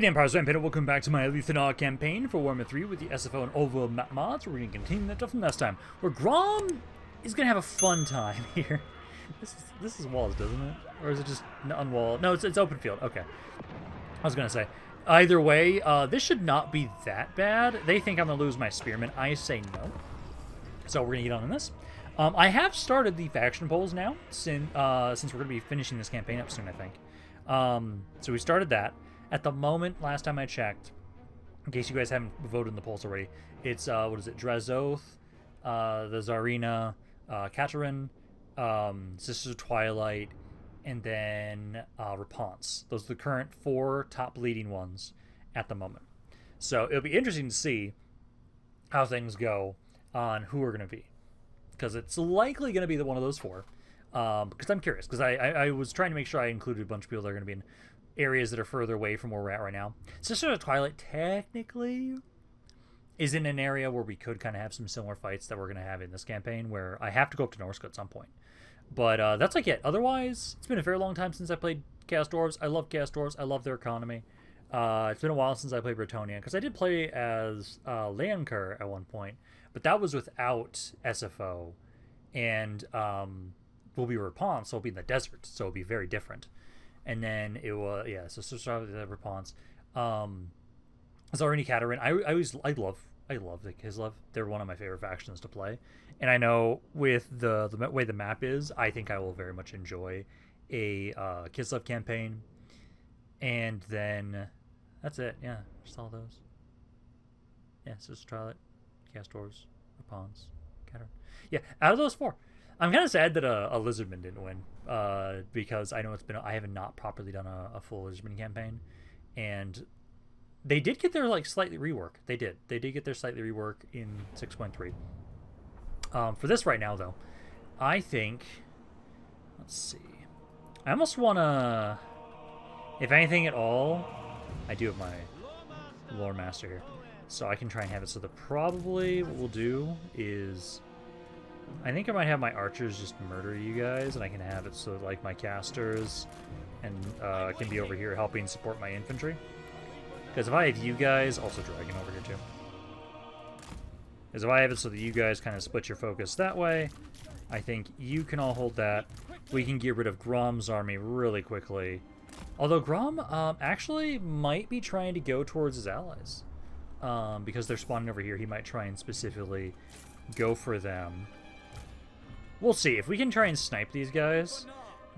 Howdy Empires, Rampaned, and welcome back to my Alith Anar Campaign for Warhammer 3 with the SFO and OVO map mods. We're going to continue that stuff from last time, where Grom is going to have a fun time here. This is walls, doesn't it? Or is it just unwalled? No, it's open field. Okay. I was going to say, either way, this should not be that bad. They think I'm going to lose my Spearman. I say no. So we're going to get on this. I have started the faction polls now, since we're going to be finishing this campaign up soon, I think. So we started that. At the moment, last time I checked, in case you guys haven't voted in the polls already, it's, what is it, Drazoth, the Tsarina, Katerin, Sister Twilight, and then Rampaned. Those are the current 4 top leading ones at the moment. So it'll be interesting to see how things go on who we're going to be. Because it's likely going to be one of those 4. Because I'm curious, because I was trying to make sure I included a bunch of people that are going to be in areas that are further away from where we're at right now. Sister of Twilight technically is in an area where we could kind of have some similar fights that we're going to have in this campaign, where I have to go up to Norska at some point. But that's like it. Otherwise, it's been a very long time since I played Chaos Dwarves. I love Chaos Dwarves. I love their economy. It's been a while since I played Bretonnia, because I did play as Leonker at one point, but that was without SFO, and we'll be Rampaned, so it'll be in the desert, so it'll be very different. And then it was, yeah, so start with the Rampaned. Tsarina Katerin. I love the Kislev. They're one of my favorite factions to play. And I know with the way the map is, I think I will very much enjoy a Kislev campaign. And then that's it. Yeah, just all those. Yeah, Sister Twilight, Chaos Dwarves, Rampaned, Katerin. Yeah, out of those 4. I'm kind of sad that a Lizardman didn't win, because I know I have not properly done a full Lizardman campaign, and they did get their slightly rework. They did get their slightly rework in 6.3. For this right now though, I think, let's see, I almost want to, if anything at all, I do have my Lore Master here, so I can try and have it so that probably what we'll do is, I think I might have my archers just murder you guys, and I can have it so like my casters and can be over here helping support my infantry. Because if I have you guys, also dragon over here too. Because if I have it so that you guys kind of split your focus that way, I think you can all hold that. We can get rid of Grom's army really quickly. Although Grom actually might be trying to go towards his allies. Because they're spawning over here, he might try and specifically go for them. We'll see. If we can try and snipe these guys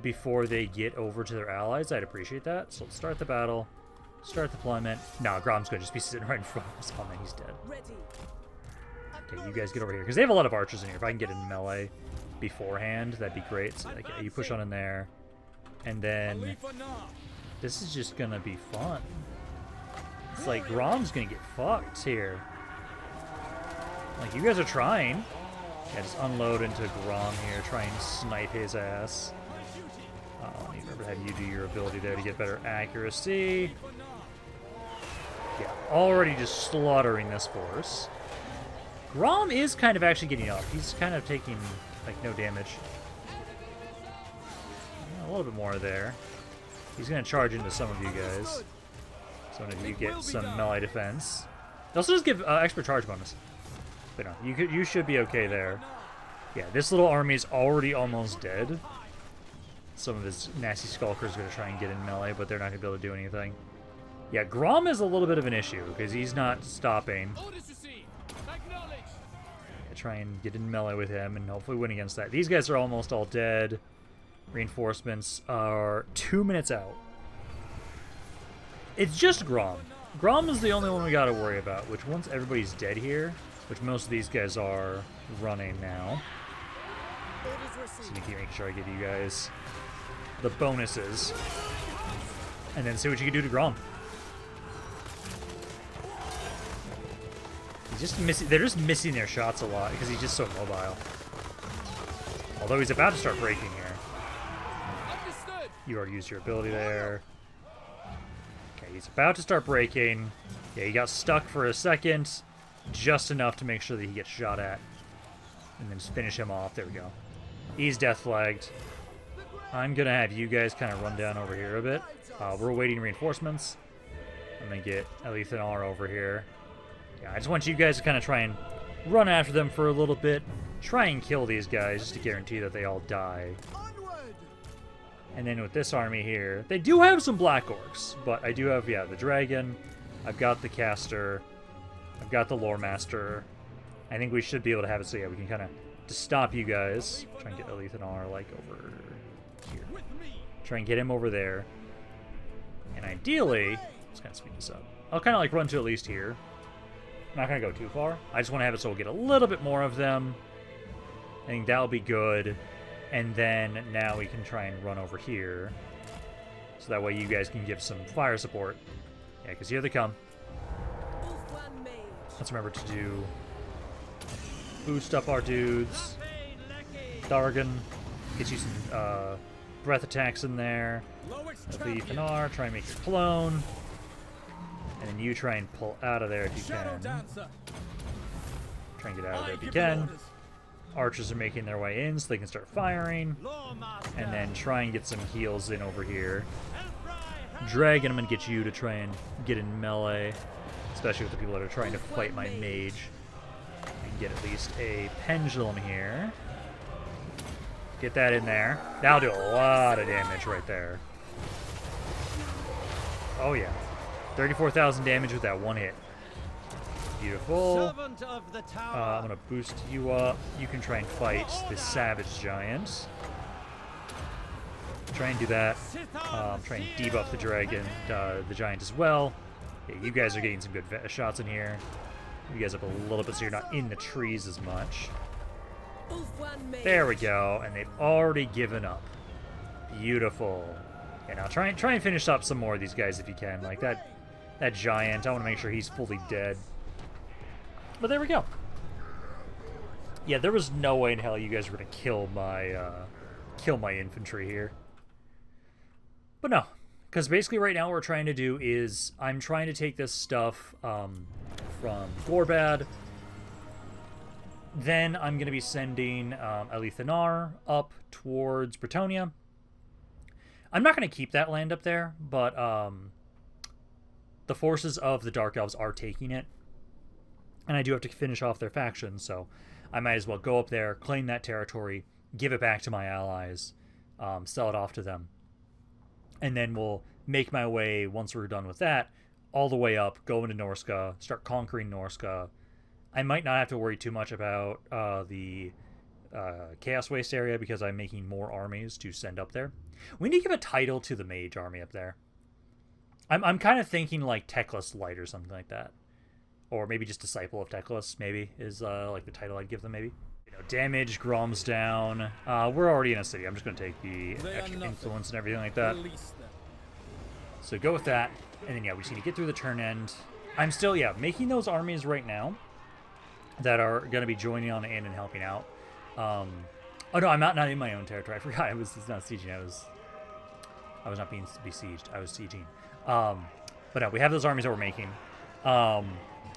before they get over to their allies, I'd appreciate that. So let's start the battle. Start deployment. No, Grom's going to just be sitting right in front of us. Oh man, he's dead. Okay, you guys get over here. Because they have a lot of archers in here. If I can get in melee beforehand, that'd be great. So like, you push on in there. And then this is just going to be fun. It's like Grom's going to get fucked here. Like, you guys are trying. Yeah, just unload into Grom here, try and snipe his ass. I need to remember to have you do your ability there to get better accuracy. Yeah, already just slaughtering this force. Grom is kind of actually getting up. He's kind of taking, like, no damage. A little bit more there. He's going to charge into some of you guys. Some of you get some melee defense. It also does give extra charge bonus. But no, you should be okay there. Yeah, this little army is already almost dead. Some of his nasty skulkers are going to try and get in melee, but they're not going to be able to do anything. Yeah, Grom is a little bit of an issue, because he's not stopping. Yeah, try and get in melee with him, and hopefully win against that. These guys are almost all dead. Reinforcements are 2 minutes out. It's just Grom. Grom is the only one we got to worry about, which once everybody's dead here, which most of these guys are running now. Just need to keep making sure I give you guys the bonuses. And then see what you can do to Grom. He's just missing, they're just missing their shots a lot because he's just so mobile. Although he's about to start breaking here. You already used your ability there. Okay, he's about to start breaking. Yeah, he got stuck for a second. Just enough to make sure that he gets shot at. And then just finish him off. There we go. He's death flagged. I'm going to have you guys kind of run down over here a bit. We're awaiting reinforcements. I'm gonna get Alith Anar over here. Yeah, I just want you guys to kind of try and run after them for a little bit. Try and kill these guys just to guarantee that they all die. And then with this army here, they do have some black orcs, but I do have, yeah, the dragon. I've got the caster. I've got the lore master. I think we should be able to have it so, yeah, we can kind of, to stop you guys, try and get Alith Anar, like, over here. Try and get him over there. And ideally, let's kind of speed this up. I'll kind of, like, run to at least here. I'm not going to go too far. I just want to have it so we'll get a little bit more of them. I think that'll be good. And then now we can try and run over here. So that way you guys can give some fire support. Yeah, because here they come. Let's remember to do... boost up our dudes. Dargan. Get you some breath attacks in there. Alith Anar, try and make your clone. And then you try and pull out of there if you can. Try and get out of there if you can. Archers are making their way in so they can start firing. And then try and get some heals in over here. Dragon, I'm going to get you to try and get in melee. Especially with the people that are trying to fight my mage. And get at least a pendulum here. Get that in there. That'll do a lot of damage right there. Oh yeah. 34,000 damage with that one hit. Beautiful. I'm going to boost you up. You can try and fight this savage giant. Try and do that. Try and debuff the dragon, the giant as well. Yeah, you guys are getting some good shots in here. You guys up a little bit so you're not in the trees as much. There we go. And they've already given up. Beautiful. Yeah, now try and finish up some more of these guys if you can. Like that giant, I want to make sure he's fully dead. But there we go. Yeah, there was no way in hell you guys were gonna kill my infantry here. But no, because basically right now what we're trying to do is I'm trying to take this stuff from Gorbad. Then I'm gonna be sending Alith Anar up towards Bretonnia. I'm not gonna keep that land up there, but the forces of the Dark Elves are taking it. And I do have to finish off their faction, so I might as well go up there, claim that territory, give it back to my allies, sell it off to them. And then we'll make my way, once we're done with that, all the way up, go into Norska, start conquering Norska. I might not have to worry too much about the Chaos Waste area because I'm making more armies to send up there. We need to give a title to the mage army up there. I'm kind of thinking like Teclis Light or something like that. Or maybe just Disciple of Teclis, maybe, is like the title I'd give them, maybe. You know, damage, Grom's down. We're already in a city. I'm just going to take the extra influence and everything like that. So go with that. And then, yeah, we just need to get through the turn end. I'm still, yeah, making those armies right now that are going to be joining on in and helping out. Oh, no, I'm not in my own territory. I forgot I was not sieging. I was not being besieged. I was sieging. But no, we have those armies that we're making.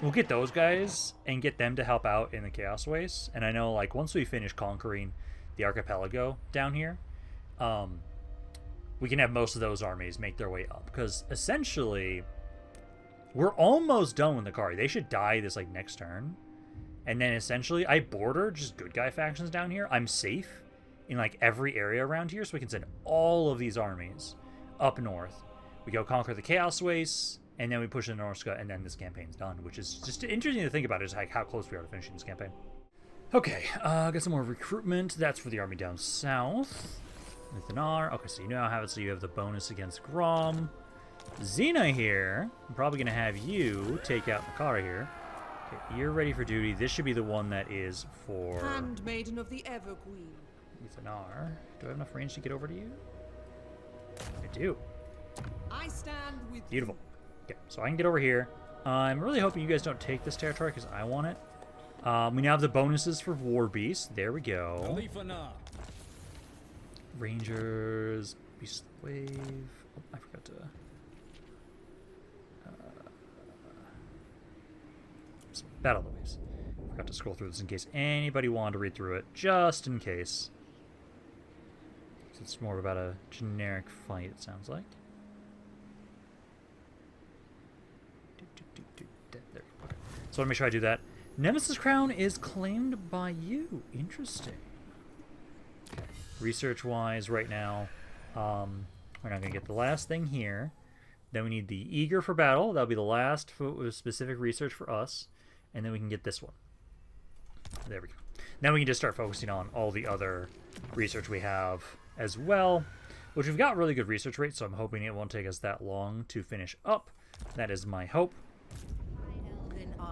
We'll get those guys and get them to help out in the Chaos Waste. And I know, like, once we finish conquering the archipelago down here, we can have most of those armies make their way up. Because, essentially, we're almost done with the Nakari. They should die this, like, next turn. And then, essentially, I border just good guy factions down here. I'm safe in, like, every area around here. So we can send all of these armies up north. We go conquer the Chaos Waste. And then we push into Norska, and then this campaign's done, which is just interesting to think about, is like how close we are to finishing this campaign. Okay, got some more recruitment. That's for the army down south. Alith Anar. Okay, so you now have it, so you have the bonus against Grom. Xena here. I'm probably going to have you take out Nakara here. Okay, you're ready for duty. This should be the one that is for... Handmaiden of the Everqueen. Alith Anar. Do I have enough range to get over to you? I do. I stand with Beautiful. Okay, so I can get over here. I'm really hoping you guys don't take this territory because I want it. We now have the bonuses for War Beast. There we go. Rangers, Beast Wave. Oh, I forgot to. Battle of the Waves. Forgot to scroll through this in case anybody wanted to read through it, just in case. It's more about a generic fight, it sounds like. So let me try to do that. Nemesis Crown is claimed by you. Interesting. Okay. Research-wise, right now, we're not going to get the last thing here. Then we need the Eager for Battle. That'll be the last specific research for us. And then we can get this one. There we go. Now we can just start focusing on all the other research we have as well, which we've got really good research rates, so I'm hoping it won't take us that long to finish up. That is my hope.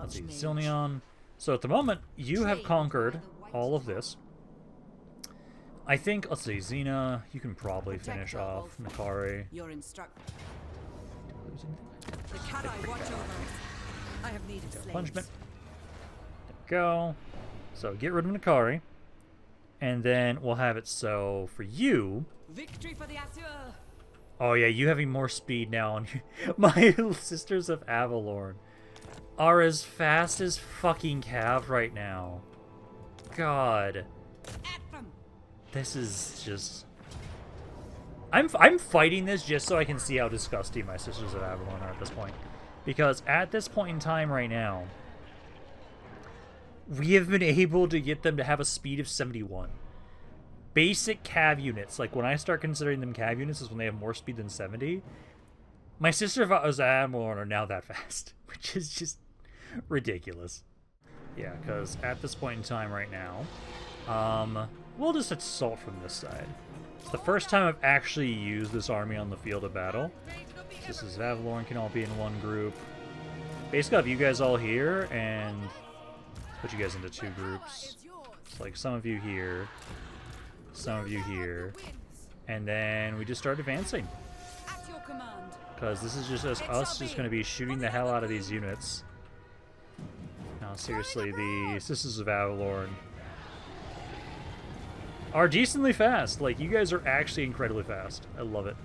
Let's see, Zilnion. So at the moment, you have conquered all of this. I think, let's see, Xena, you can probably finish off Nakari. Your instruct. The cat I watch over. I have needed slaves. Punishment. There we go. So get rid of Nakari. And then we'll have it so for you. Victory for the Asur. Oh yeah, you having more speed now on my Sisters of Avalorn are as fast as fucking Cav right now. God. This is just... I'm fighting this just so I can see how disgusting my Sisters of Avalorn are at this point. Because at this point in time right now, we have been able to get them to have a speed of 71. Basic Cav units, like when I start considering them Cav units is when they have more speed than 70. My Sister of Avalorn are now that fast, which is just ridiculous. Yeah, because at this point in time right now, we'll just assault from this side. It's the first time I've actually used this army on the field of battle. Sisters of Avalorn can all be in one group. Basically, I have you guys all here, and put you guys into two groups. It's like some of you here, some of you here, and then we just start advancing. Because this is just us just going to be shooting the hell out of these units. Now, seriously, the Sisters of Avalorn are decently fast. Like, you guys are actually incredibly fast. I love it.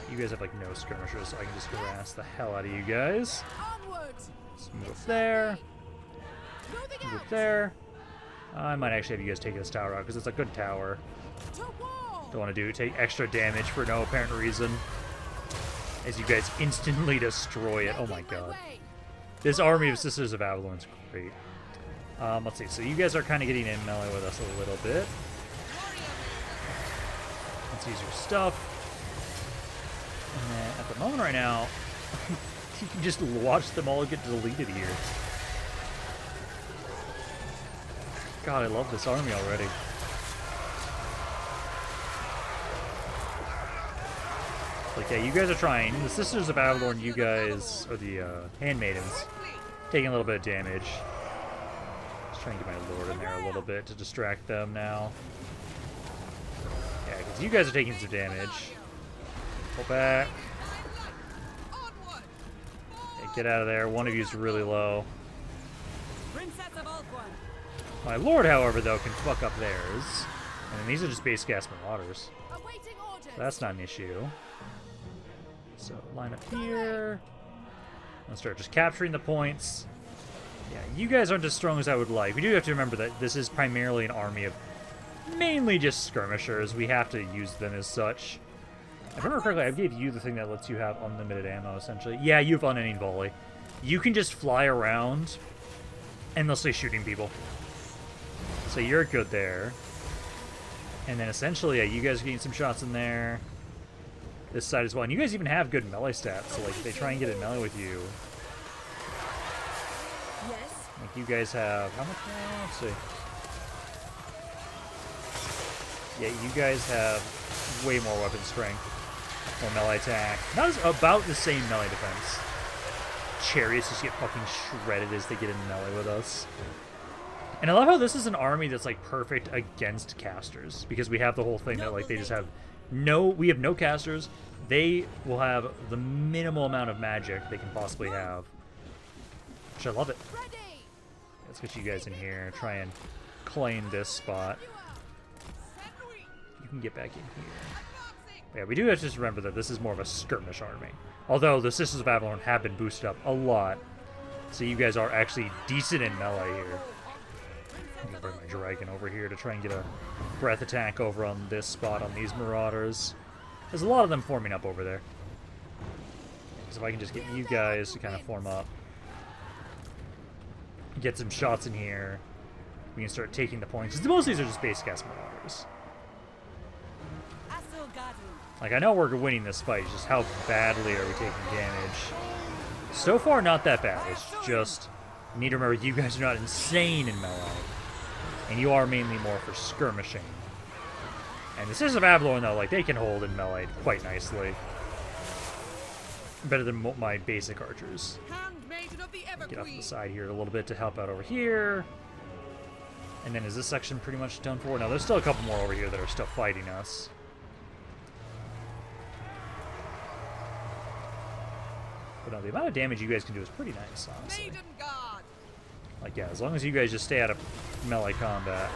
You guys have, like, no skirmishers, so I can just harass the hell out of you guys. Let's move up there. Move up there. I might actually have you guys take this tower out, because it's a good tower. Don't want to take extra damage for no apparent reason. As you guys instantly destroy it. Oh my god. This army of Sisters of Avalorn is great. Let's see. So you guys are kind of getting in melee with us a little bit. Let's use your stuff. And then at the moment right now, you can just watch them all get deleted here. God, I love this army already. Like, yeah, you guys are trying. The Sisters of Avalorn, you guys are the handmaidens, taking a little bit of damage. Just trying to get my lord in there a little bit to distract them now. Yeah, because you guys are taking some damage. Pull back. Okay, get out of there. One of you is really low. My lord, however, though, can fuck up theirs. And then these are just base gas marauders. So that's not an issue. So line up here. Let's start just capturing the points. Yeah, you guys aren't as strong as I would like. We do have to remember that this is primarily an army of mainly just skirmishers. We have to use them as such. If I remember correctly, I gave you the thing that lets you have unlimited ammo, essentially. Yeah, you have unending volley. You can just fly around endlessly shooting people. So you're good there. And then essentially, yeah, you guys are getting some shots in there. This side as well. And you guys even have good melee stats, so like if they try and get in melee with you. Like you guys have how much now? Let's see. Yeah, you guys have way more weapon strength. More melee attack. Not as about the same melee defense. Chariots just get fucking shredded as they get in melee with us. And I love how this is an army that's like perfect against casters, because we have the whole thing that like they just have we have no casters. They will have the minimal amount of magic they can possibly have. Which I love it. Let's get you guys in here, try and claim this spot. You can get back in here. But yeah, we do have to just remember that this is more of a skirmish army. Although the Sisters of Avalorn have been boosted up a lot. So you guys are actually decent in melee here. I'm gonna bring my dragon over here to try and get a breath attack over on this spot on these marauders. There's a lot of them forming up over there. So if I can just get you guys to kind of form up, get some shots in here, we can start taking the points. Because most of these are just base cast marauders. Like, I know we're winning this fight, it's just how badly are we taking damage? So far, not that bad. It's just, you need to remember, you guys are not insane in melee. And you are mainly more for skirmishing. And this is a Babylon, though, like, they can hold in melee quite nicely. Better than my basic archers. Get off the side here a little bit to help out over here. And then is this section pretty much done for? No, there's still a couple more over here that are still fighting us. But no, the amount of damage you guys can do is pretty nice, honestly. Like, yeah, as long as you guys just stay out of melee combat,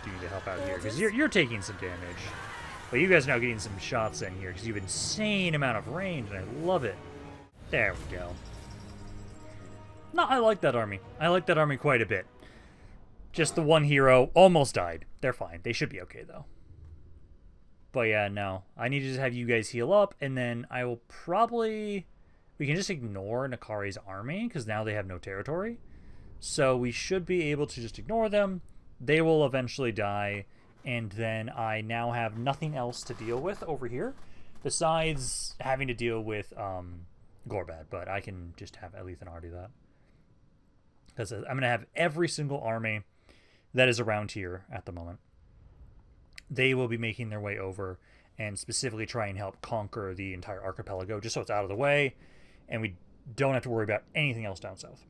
do need to help out here. Because you're taking some damage. But you guys are now getting some shots in here because you have insane amount of range, and I love it. There we go. No, I like that army. I like that army quite a bit. Just the one hero almost died. They're fine. They should be okay, though. But yeah, no. I need to just have you guys heal up, and then I will probably... We can just ignore Nakari's army, because now they have no territory. So we should be able to just ignore them. They will eventually die, and then I now have nothing else to deal with over here, besides having to deal with Gorbad, but I can just have Alith Anar do that. Because I'm going to have every single army that is around here at the moment. They will be making their way over and specifically try and help conquer the entire archipelago, just so it's out of the way, and we don't have to worry about anything else down south.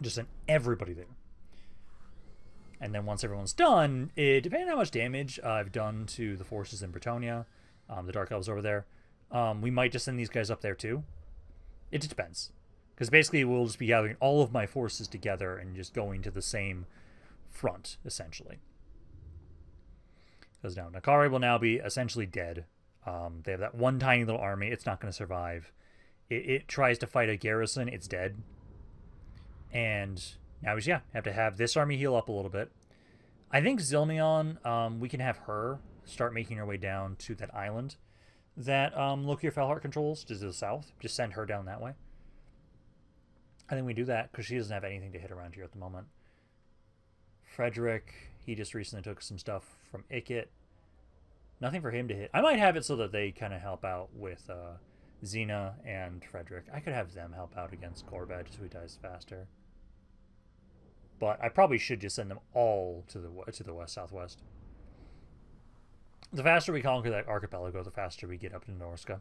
Just send everybody there. And then once everyone's done, depending on how much damage I've done to the forces in Bretonnia, the Dark Elves over there, we might just send these guys up there too. It just depends. Because basically we'll just be gathering all of my forces together and just going to the same front, essentially. Because now Nakari will now be essentially dead. They have that one tiny little army. It's not going to survive. It tries to fight a garrison. It's dead. And now we just, have to have this army heal up a little bit. I think Zilmion, we can have her start making her way down to that island that Lokier Felheart controls, just to the south. Just send her down that way. I think we do that because she doesn't have anything to hit around here at the moment. Frederick, he just recently took some stuff from Ikit. Nothing for him to hit. I might have it so that they kind of help out with Xena and Frederick. I could have them help out against Gorbad just so he dies faster. But I probably should just send them all to the west-southwest. The faster we conquer that archipelago, the faster we get up to Norska.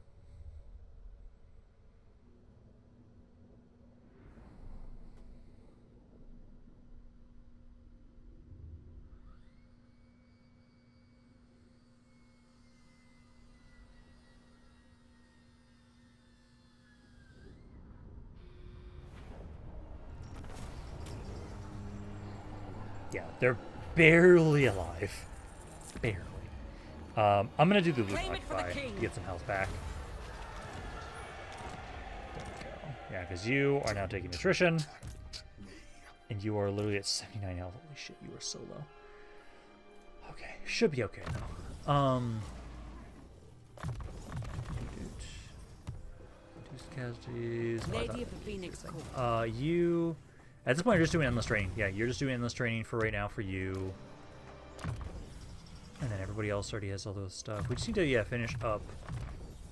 Yeah, they're barely alive. Barely. I'm going to do the loot occupy to get some health back. There we go. Yeah, because you are now taking attrition. And you are literally at 79 health. Holy shit, you are so low. Okay, should be okay though. Reduced casualties. Lady of the Phoenix You... At this point, you're just doing endless training. Yeah, you're just doing endless training for right now for you. And then everybody else already has all those stuff. We just need to, finish up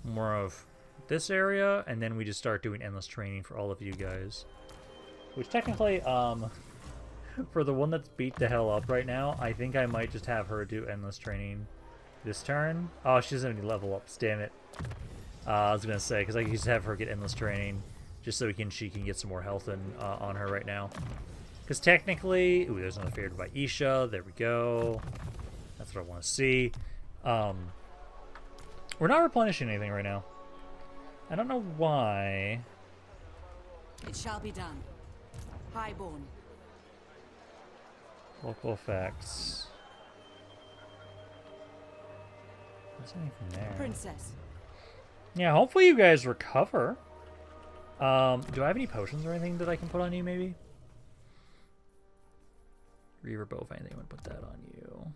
more of this area, and then we just start doing endless training for all of you guys. Which technically, for the one that's beat the hell up right now, I think I might just have her do endless training this turn. Oh, she doesn't have any level ups, damn it. I was gonna say, because I could just have her get endless training. Just so she can get some more health on her right now. Because technically... Ooh, there's another favored by Isha. There we go. That's what I want to see. We're not replenishing anything right now. I don't know why. It shall be done. Highborn. Local effects. There's anything there. Princess. Yeah, hopefully you guys recover. Do I have any potions or anything that I can put on you, maybe? Reaver bow, if anything, I'm gonna put that on you.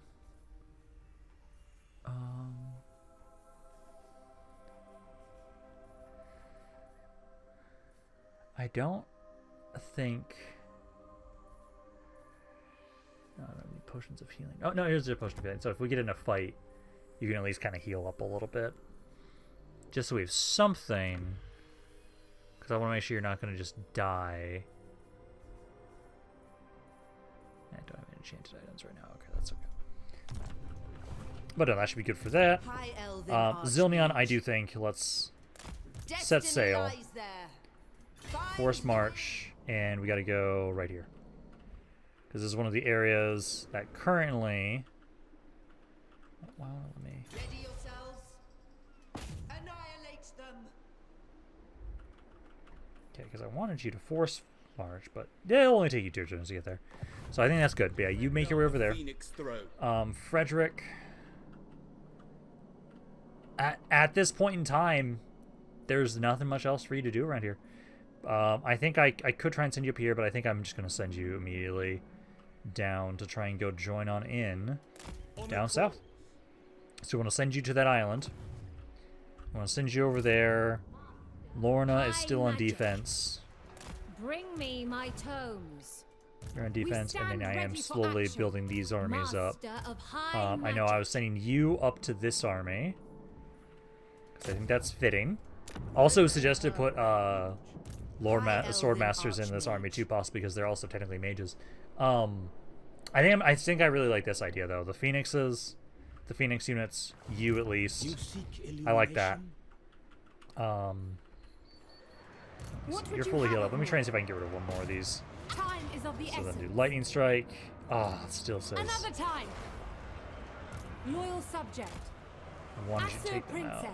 I don't think... I don't need potions of healing. Oh, no, here's a potion of healing. So if we get in a fight, you can at least kind of heal up a little bit. Just so we have something. Because I want to make sure you're not going to just die. I don't have any enchanted items right now. Okay, that's okay. But no, that should be good for that. Zilnion, I do think. Let's set sail. Force march. And we got to go right here. Because this is one of the areas that currently... Wow, let me... Ready yourselves. Annihilate them. Okay, because I wanted you to force march, but it'll only take you 2 turns to get there. So I think that's good. But yeah, you make your way over there. Frederick... At this point in time, there's nothing much else for you to do around here. I think I could try and send you up here, but I think I'm just going to send you immediately down to try and go join on in down south. So I want to send you to that island. I want to send you over there. Lorna is still on defense. Bring me my tomes. You're on defense, and then I am slowly building these armies up. I know I was sending you up to this army. I think that's fitting. Also suggested put sword masters in this army too, possibly because they're also technically mages. I think I really like this idea though. The phoenixes, the phoenix units, you at least. I like that. So you're fully healed up. Let me try and see if I can get rid of one more of these. Time is of the So then do lightning strike. Ah, it still says. Another time. Loyal subject. I wanted you to take them out.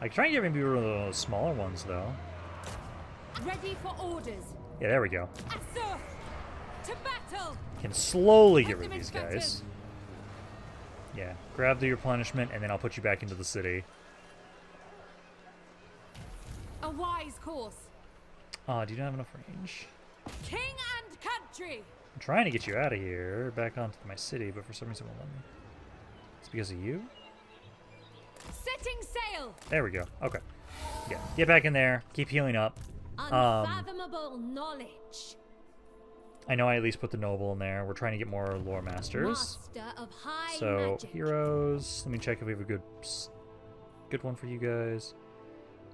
I can try and get maybe one of those smaller ones though. Ready for orders. Yeah, there we go. Assur, to battle. Can slowly get rid of these guys. Yeah, grab the replenishment and then I'll put you back into the city. A wise course. Oh, do you not have enough range? King and country. I'm trying to get you out of here, back onto my city, but for some reason it won't let me. It's because of you? Setting sail. There we go. Okay. Yeah, get back in there. Keep healing up. Unfathomable knowledge. I know I at least put the noble in there. We're trying to get more lore masters. Master of high So magic. heroes. Let me check if we have a good one for you guys.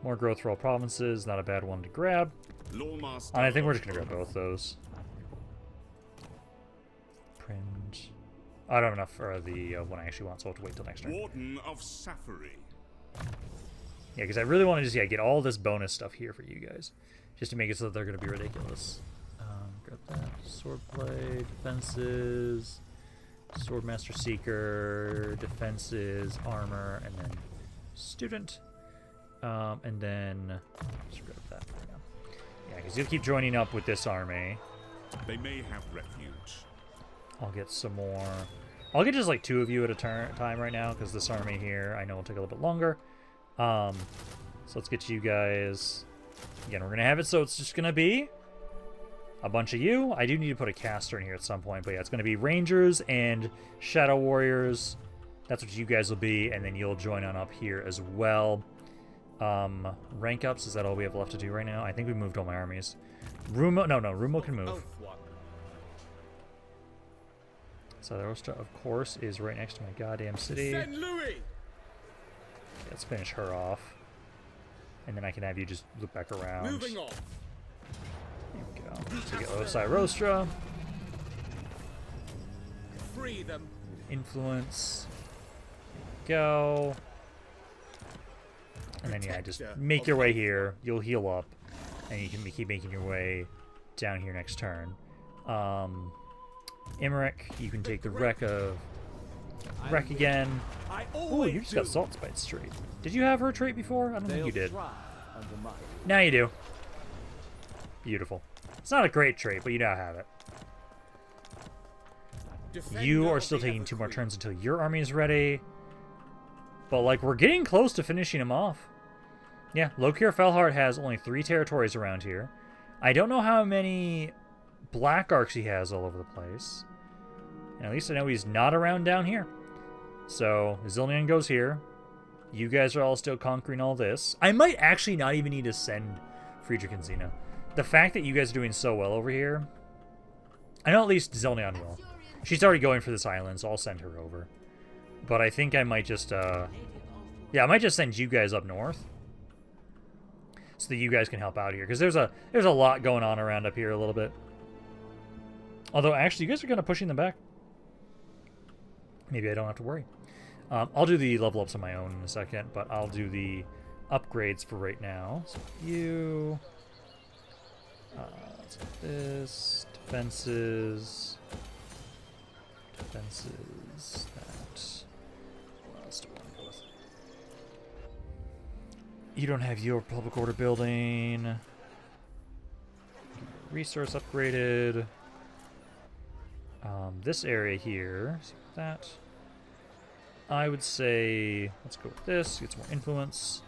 More growth for all provinces. Not a bad one to grab. And I think we're just gonna grab both those. Print. I don't have enough for the one I actually want, so I'll have to wait till next turn. Warden of Safari. Yeah, because I really want to just get all this bonus stuff here for you guys, just to make it so that they're going to be ridiculous. Grab that. Swordplay, defenses, Swordmaster Seeker, defenses, armor, and then student. And then just grab that right now. Yeah, because you'll keep joining up with this army. They may have refuge. I'll get some more. I'll get just like 2 of you at a time right now, because this army here I know will take a little bit longer. So let's get you guys. Again, we're gonna have it so it's just gonna be a bunch of you. I do need to put a caster in here at some point, but yeah, it's gonna be rangers and shadow warriors. That's what you guys will be, and then you'll join on up here as well. Rank ups, is that all we have left to do right now? I think we moved all my armies. Rumo, no, Rumo can move. So the Rosta, of course, is right next to my goddamn city. Send Louis. Let's finish her off. And then I can have you just look back around. Moving on. There we go. So we get Osai Rostra. Free them. Influence. Go. And then, yeah, just make your way here. You'll heal up. And you can keep making your way down here next turn. Emmerich, you can take the wreck of... Wreck again. Ooh, you just got Salt Spite's trait. Did you have her trait before? I don't think you did. Now you do. Beautiful. It's not a great trait, but you now have it. You are still taking 2 more turns until your army is ready. But, like, we're getting close to finishing him off. Yeah, Lokir Felhard has only 3 territories around here. I don't know how many Black Arcs he has all over the place. And at least I know he's not around down here. So, Zilnion goes here. You guys are all still conquering all this. I might actually not even need to send Friedrich and Xena. The fact that you guys are doing so well over here, I know at least Zelnion will. She's already going for this island, so I'll send her over. But I think I might just, yeah, I might just send you guys up north, so that you guys can help out here, because there's a lot going on around up here a little bit. Although actually, you guys are kind of pushing them back. Maybe I don't have to worry. I'll do the level ups on my own in a second, but I'll do the upgrades for right now. So you, let's get this defenses, that. What else do I want to go with? You don't have your public order building. Resource upgraded. This area here, see that. I would say let's go with this. Get some more influence.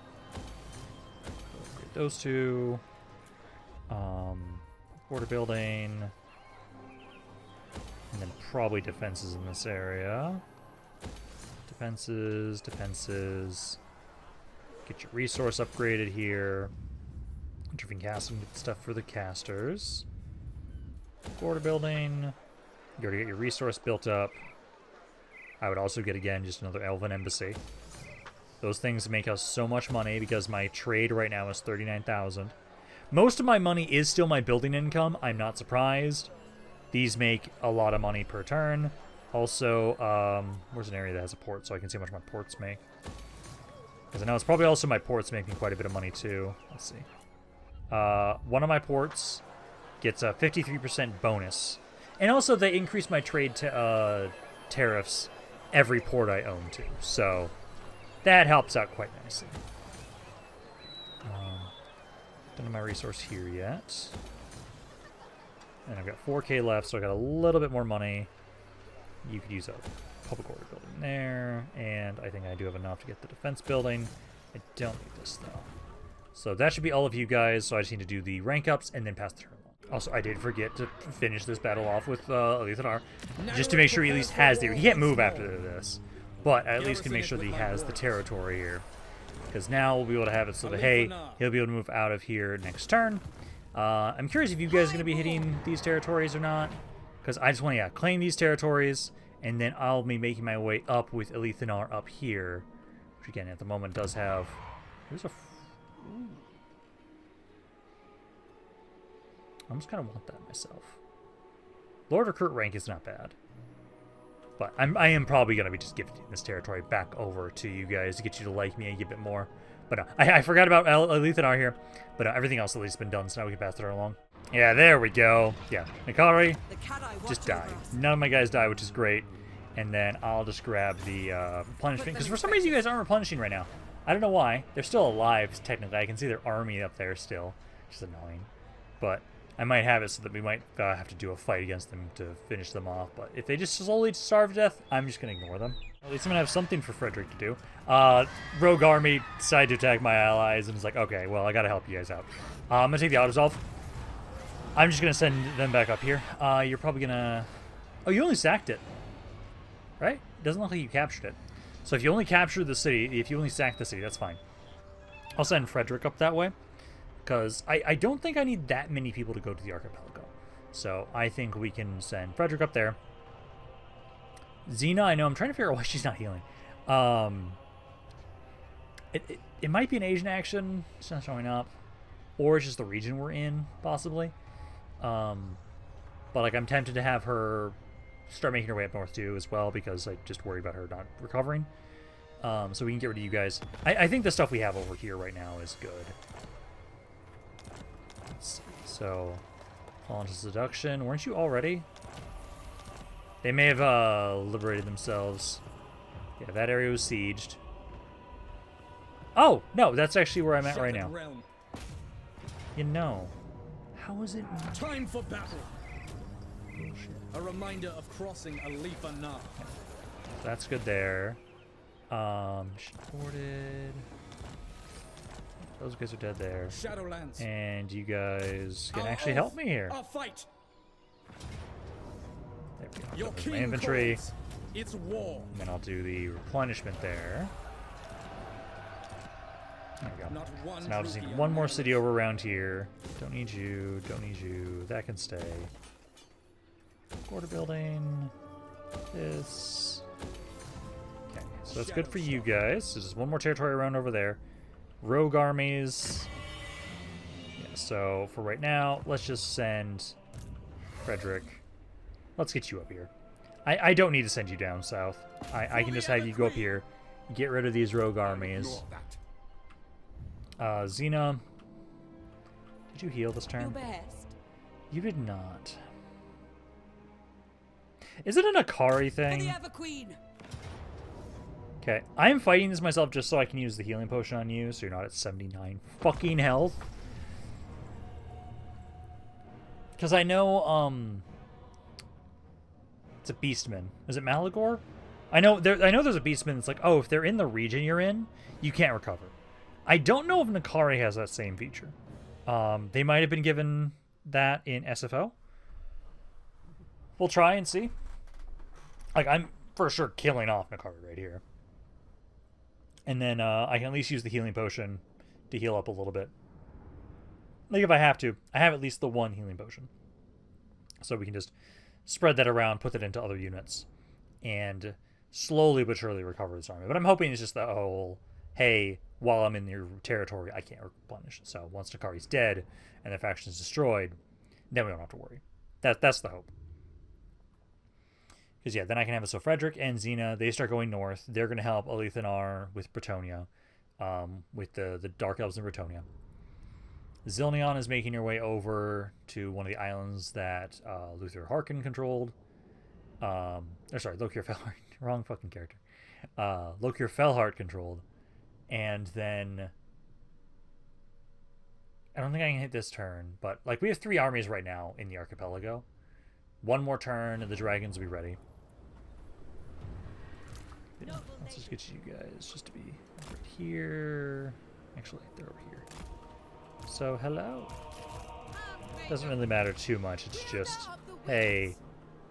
Upgrade those two. Border building, and then probably defenses in this area. Defenses. Get your resource upgraded here. Intervene casting, get stuff for the casters. Border building. You already get your resource built up. I would also get, again, just another Elven Embassy. Those things make us so much money because my trade right now is 39,000. Most of my money is still my building income. I'm not surprised. These make a lot of money per turn. Also, where's an area that has a port so I can see how much my ports make? Because I know it's probably also my ports making quite a bit of money too. Let's see. One of my ports gets a 53% bonus. And also they increase my trade to tariffs every port I own too. So that helps out quite nicely. Don't have my resource here yet. And I've got 4K left, so I got a little bit more money. You could use a public order building there. And I think I do have enough to get the defense building. I don't need this though. So that should be all of you guys. So I just need to do the rank ups and then pass the turn along. Also, I did forget to finish this battle off with Alith Anar, just to make sure he at least has the... He can't move after this, but I at least can make sure that he has the territory here. Because now we'll be able to have it so that, hey, he'll be able to move out of here next turn. I'm curious if you guys are going to be hitting these territories or not. Because I just want to claim these territories, and then I'll be making my way up with Alith Anar up here. Which, again, at the moment does have... There's a... Ooh. I almost kind of want that myself. Lord Recruit rank is not bad. But I am probably going to be just gifting this territory back over to you guys to get you to like me a bit more. But I forgot about Alith Anar here. But everything else at least has been done, so now we can pass it along. Yeah, there we go. Yeah, Nikari just died. None of my guys died, which is great. And then I'll just grab the replenishment. Because for some reason you guys aren't replenishing right now. I don't know why. They're still alive, technically. I can see their army up there still, which is annoying. But I might have it so that we might have to do a fight against them to finish them off. But if they just slowly starve to death, I'm just going to ignore them. At least I'm going to have something for Frederick to do. Rogue army decided to attack my allies, and it's like, okay, well, I got to help you guys out. I'm going to take the auto-resolve. I'm just going to send them back up here. You're probably going to... Oh, you only sacked it. Right? It doesn't look like you captured it. So if you only captured the city, if you only sacked the city, that's fine. I'll send Frederick up that way. Because I don't think I need that many people to go to the archipelago. So I think we can send Frederick up there. Xena, I know, I'm trying to figure out why she's not healing. It might be an Asian action. It's not showing up. Or it's just the region we're in, possibly. But like, I'm tempted to have her start making her way up north too as well, because I just worry about her not recovering. So we can get rid of you guys. I think the stuff we have over here right now is good. Let's see. So, fall into seduction. Weren't you already? They may have liberated themselves. Yeah, that area was sieged. Oh, no, that's actually where I'm at right now. You know, how is it? Time for battle. Bullshit. A reminder of crossing Alith Anar. That's good there. Supported. Those guys are dead there. Shadowlands. And you guys can actually help me here. Our fight. There we go. Your There's my king infantry. calls. It's war. And then I'll do the replenishment there. There we go. Not one So now I just Druchii need one more on my city over around here. Don't need you. Don't need you. That can stay. Quarter building. This. Okay, so that's good for you guys. So just one more territory around over there. Rogue armies. Yeah, so for right now, let's just send Frederick. Let's get you up here. I don't need to send you down south. I can just have you go up here, get rid of these rogue armies. Ignore that. Xena, did you heal this Your turn? best. You did not. Is it an Akari For the thing? Ever Queen. Okay, I'm fighting this myself just so I can use the healing potion on you, so you're not at 79 fucking health. Because I know, it's a Beastman. Is it Malagor? I know there's a Beastman that's like, oh, if they're in the region you're in, you can't recover. I don't know if Nakari has that same feature. They might have been given that in SFO. We'll try and see. Like, I'm for sure killing off Nakari right here. And then I can at least use the healing potion to heal up a little bit. Like, if I have to, I have at least the one healing potion. So we can just spread that around, put that into other units, and slowly but surely recover this army. But I'm hoping it's just the whole, hey, while I'm in your territory, I can't replenish. So once Nakari's dead and the faction is destroyed, then we don't have to worry. That's the hope. Because, yeah, then I can have it so Frederick and Xena, they start going north. They're going to help Alith Anar with Bretonnia, with the Dark Elves in Bretonnia. Zilnion is making her way over to one of the islands that Luther Harkin controlled. Or sorry, Lokir Felhart. Wrong fucking character. Lokir Felhart controlled. And then I don't think I can hit this turn, but like we have 3 armies right now in the archipelago. One more turn and the dragons will be ready. Let's just get you guys just to be right here. Actually, they're over here. So, hello. Doesn't really matter too much. It's just, hey,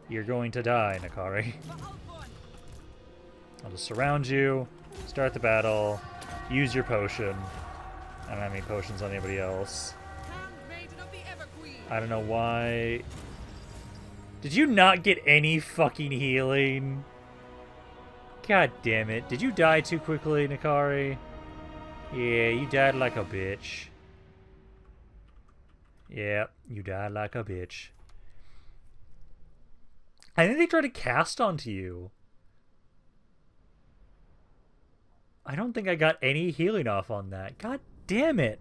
you're going to die, Nakari. I'll just surround you, start the battle, use your potion. I don't have any potions on anybody else. I don't know why. Did you not get any fucking healing? God damn it. Did you die too quickly, Nakari? Yeah, you died like a bitch. Yeah, you died like a bitch. I think they tried to cast onto you. I don't think I got any healing off on that. God damn it.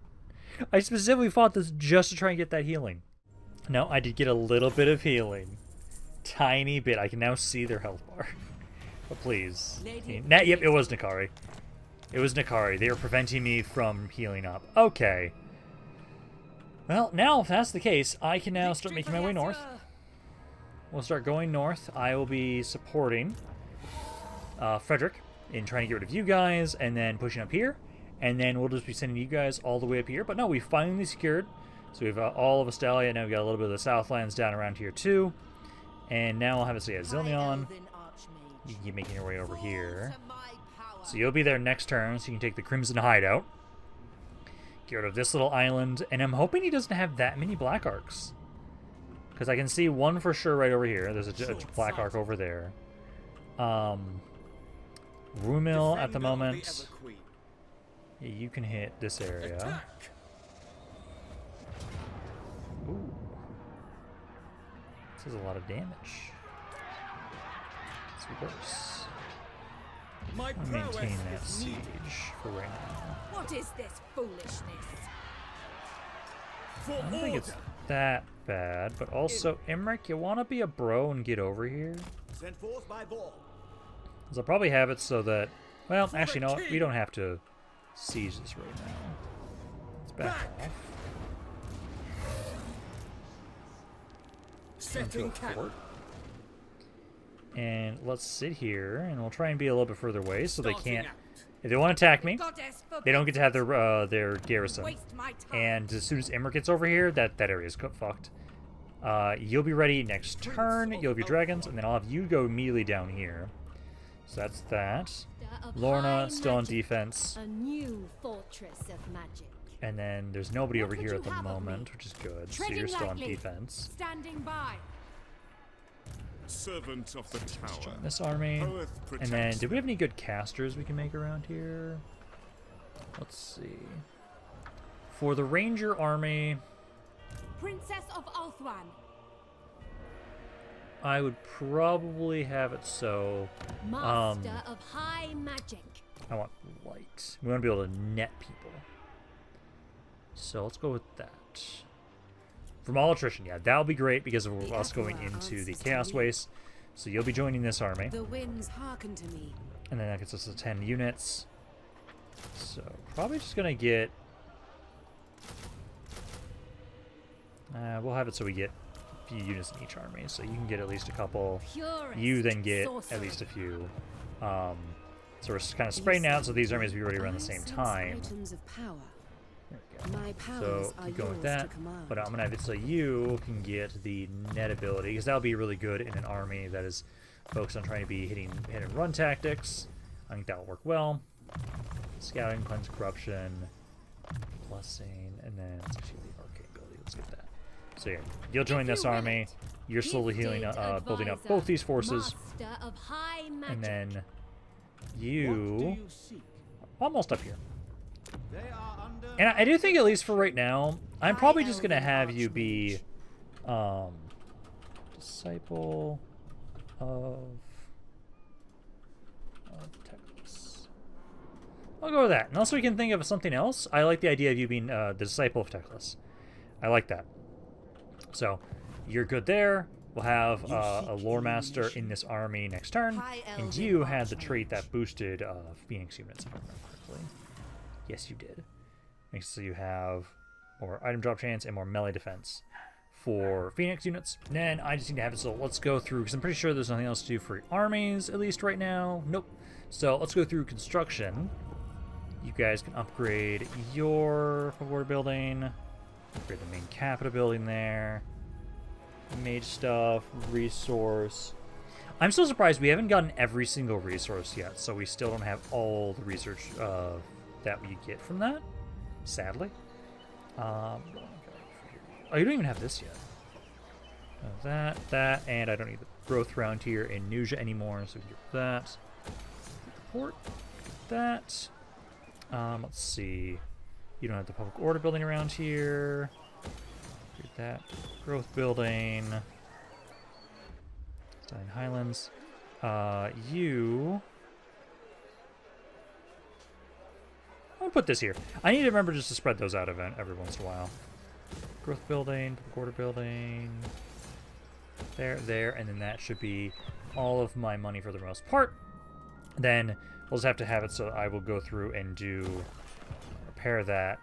I specifically fought this just to try and get that healing. No, I did get a little bit of healing. Tiny bit. I can now see their health bar. But please. Yep, it was Nakari. It was Nakari. They were preventing me from healing up. Okay. Well, now if that's the case, I can now start making my way north. We'll start going north. I will be supporting Frederick in trying to get rid of you guys and then pushing up here. And then we'll just be sending you guys all the way up here. But no, we finally secured. So we have all of Astalia. Now we've got a little bit of the Southlands down around here too. And now I'll have it say a Zilnion. You can keep making your way over here. So you'll be there next turn, so you can take the Crimson Hideout. Get rid of this little island. And I'm hoping he doesn't have that many Black Arcs. Because I can see one for sure right over here. There's a Black Arc over there. Rumil at the moment. Yeah, you can hit this area. Ooh. This is a lot of damage. Let's reverse. I'll maintain that siege for right now. What is this foolishness? I don't think it's that bad, but also, Imric, you want to be a bro and get over here? Sent forth by Vor. Because I'll probably have it so that... Well, actually, no, we don't have to siege this right now. Let's back off. Setting cap. And let's sit here, and we'll try and be a little bit further away so they can't... If they want to attack me, they don't get to have their garrison. And as soon as Imric gets over here, that area is fucked. You'll be ready next turn. You'll have your dragons, and then I'll have you go immediately down here. So that's that. of Lorna high still on magic. defense. A new fortress of magic. And then there's nobody What over would here you at the have of moment, me? which is good. So Treading you're still on lightly. defense. Standing by. Servant of the tower. Join this army. Oath And then, protects do we have any good casters we can make around here? Let's see. For the ranger army, Princess of Althwan. I would probably have it so Master of high magic. I want light. We want to be able to net people. So let's go with that. From all attrition, yeah, that'll be great because of The us going Emperor into the answers to Chaos me. Waste. So you'll be joining this army. The winds hearken to me. And then that gets us to 10 units. So probably just going to get... we'll have it so we get a few units in each army. So you can get at least a couple. Purest You then get sorcery. at least a few. So we're kind of spreading out, so these armies will be ready around the same time. Items of power. There we go. My powers So are keep going with yours that. to command. But I'm going to have it so you can get the net ability, because that'll be really good in an army that is focused on trying to be hitting hit and run tactics. I think that'll work well. Scouting, cleanse corruption, blessing, and then let's actually the arcane ability. Let's get that. So yeah, you'll join this army. You're slowly healing, building up both these forces, Master of high magic. and then What do you you seek? almost up here. They are under. And I do think, at least for right now, I'm probably just gonna Elven have you be Archmage. disciple of Teclis. I'll go with that. Unless we can think of something else. I like the idea of you being the disciple of Teclis. I like that. So you're good there. We'll have a lore master in this army next turn, High and Elven you had the Archmage. trait that boosted Phoenix units, if I remember correctly. Yes, you did. Makes so you have more item drop chance and more melee defense for Phoenix units. Then I just need to have it, so let's go through, because I'm pretty sure there's nothing else to do for armies, at least right now. Nope. So let's go through construction. You guys can upgrade your war building, upgrade the main capital building there, mage stuff, resource. I'm so surprised we haven't gotten every single resource yet, so we still don't have all the research that we get from that, sadly. Oh, you don't even have this yet. That, and I don't need the growth round here in Nuja anymore, so we can get that. Port, that. Let's see. You don't have the public order building around here. Get that. Growth building. Stein Highlands. You. I'm gonna put this here. I need to remember just to spread those out every once in a while. Growth building, public order building. There, and then that should be all of my money for the most part. Then we'll just have to have it so I will go through and repair that.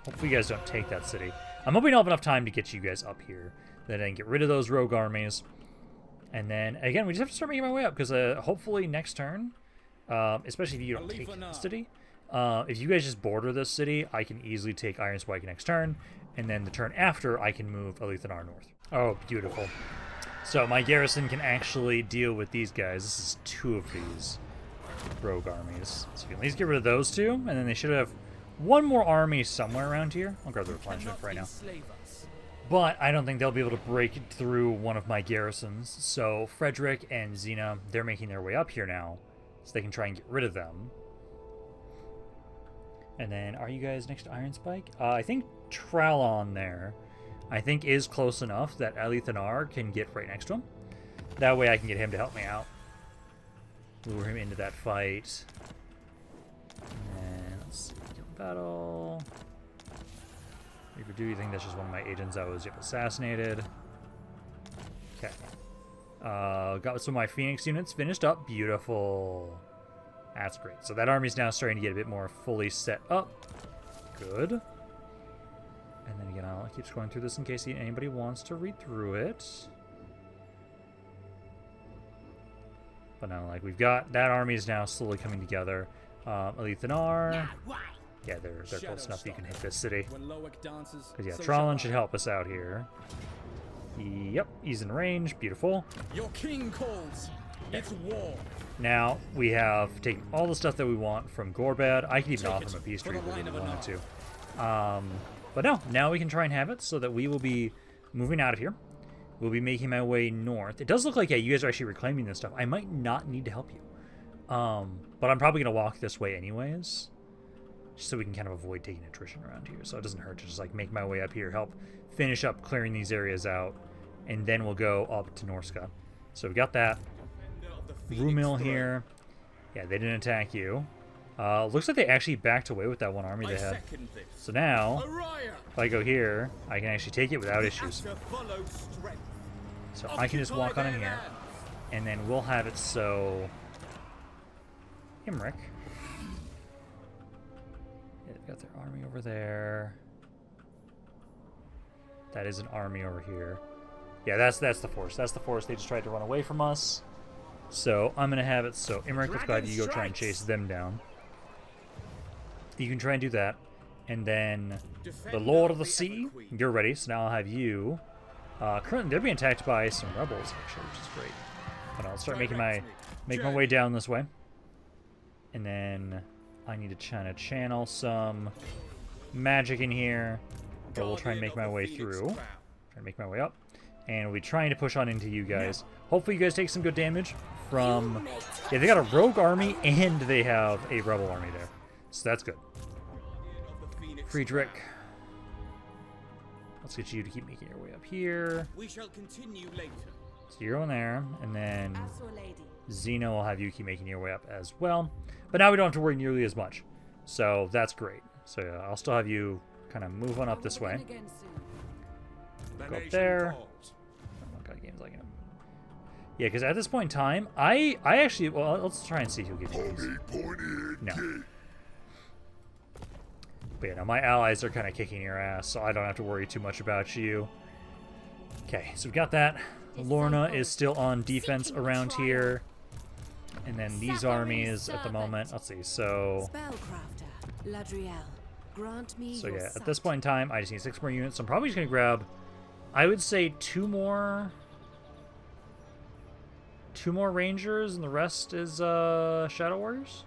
Hopefully you guys don't take that city. I'm hoping I'll have enough time to get you guys up here. Then I can get rid of those rogue armies. And then, again, we just have to start making my way up, because hopefully next turn, especially if you don't take the city, if you guys just border this city, I can easily take Iron Spike next turn, and then the turn after, I can move Alith Anar north. Oh, beautiful. So my garrison can actually deal with these guys. This is 2 of these rogue armies. So we can at least get rid of those 2, and then they should have one more army somewhere around here. I'll grab the replenishment for right now. Enslave us. But I don't think they'll be able to break through one of my garrisons. So Frederick and Xena, they're making their way up here now, so they can try and get rid of them. And then, are you guys next to Iron Spike? I think Trallon there, I think, is close enough that Alith Anar can get right next to him. That way I can get him to help me out. Lure him into that fight. And let's see, battle. Reaper, do you think that's just one of my agents that was assassinated? Okay. Got some of my Phoenix units finished up. Beautiful. That's great. So that army's now starting to get a bit more fully set up. Good. And then again, I'll keep scrolling through this in case anybody wants to read through it. But now, like, we've got that army's now slowly coming together. Alith Anar. Yeah, they're close enough that you can hit this city. When Loic dances, Because, yeah, so Trallon shall should I. help us out here. Yep, he's in range. Beautiful. Your king calls. It's war. Now we have taken all the stuff that we want from Gorbad. I could even offer him a peace treaty if we wanted to. But no, now we can try and have it so that we will be moving out of here. We'll be making my way north. It does look like, yeah, you guys are actually reclaiming this stuff. I might not need to help you. But I'm probably going to walk this way anyways. Just so we can kind of avoid taking attrition around here. So it doesn't hurt to just like make my way up here, help finish up clearing these areas out. And then we'll go up to Norska. So we got that. Rumil here. Yeah, they didn't attack you. Looks like they actually backed away with that one army they had. So now, if I go here, I can actually take it without issues. So I can just walk on in here. And then we'll have it so... Himric. Yeah, they've got their army over there. That is an army over here. Yeah, that's the force. That's the force. They just tried to run away from us. So I'm gonna have it so Imric, let's go ahead, you go try and chase them down. You can try and do that. And then the Lord of the Sea, you're ready. So now I'll have you. Currently they're being attacked by some rebels actually, which is great. But I'll start making my way down this way. And then I need to kind of channel some magic in here. But we'll try and make my way through. Try and make my way up. And we'll be trying to push on into you guys. Hopefully you guys take some good damage from... Yeah, they got a rogue army and they have a rebel army there. So that's good. Friedrich. Let's get you to keep making your way up here. We shall continue later. So you're on there. And then Zeno will have you keep making your way up as well. But now we don't have to worry nearly as much. So that's great. So yeah, I'll still have you kind of move on up this way. Go up there. What kind of games like him? Yeah, because at this point in time, I actually... Well, let's try and see who gives you these. No. But yeah, no, my allies are kind of kicking your ass, so I don't have to worry too much about you. Okay, so we've got that. Lorna is still on defense around here. And then these armies at the moment... Let's see, so... So yeah, at this point in time, I just need 6 more units. So I'm probably just going to grab... I would say 2 more Rangers, and the rest is Shadow Warriors.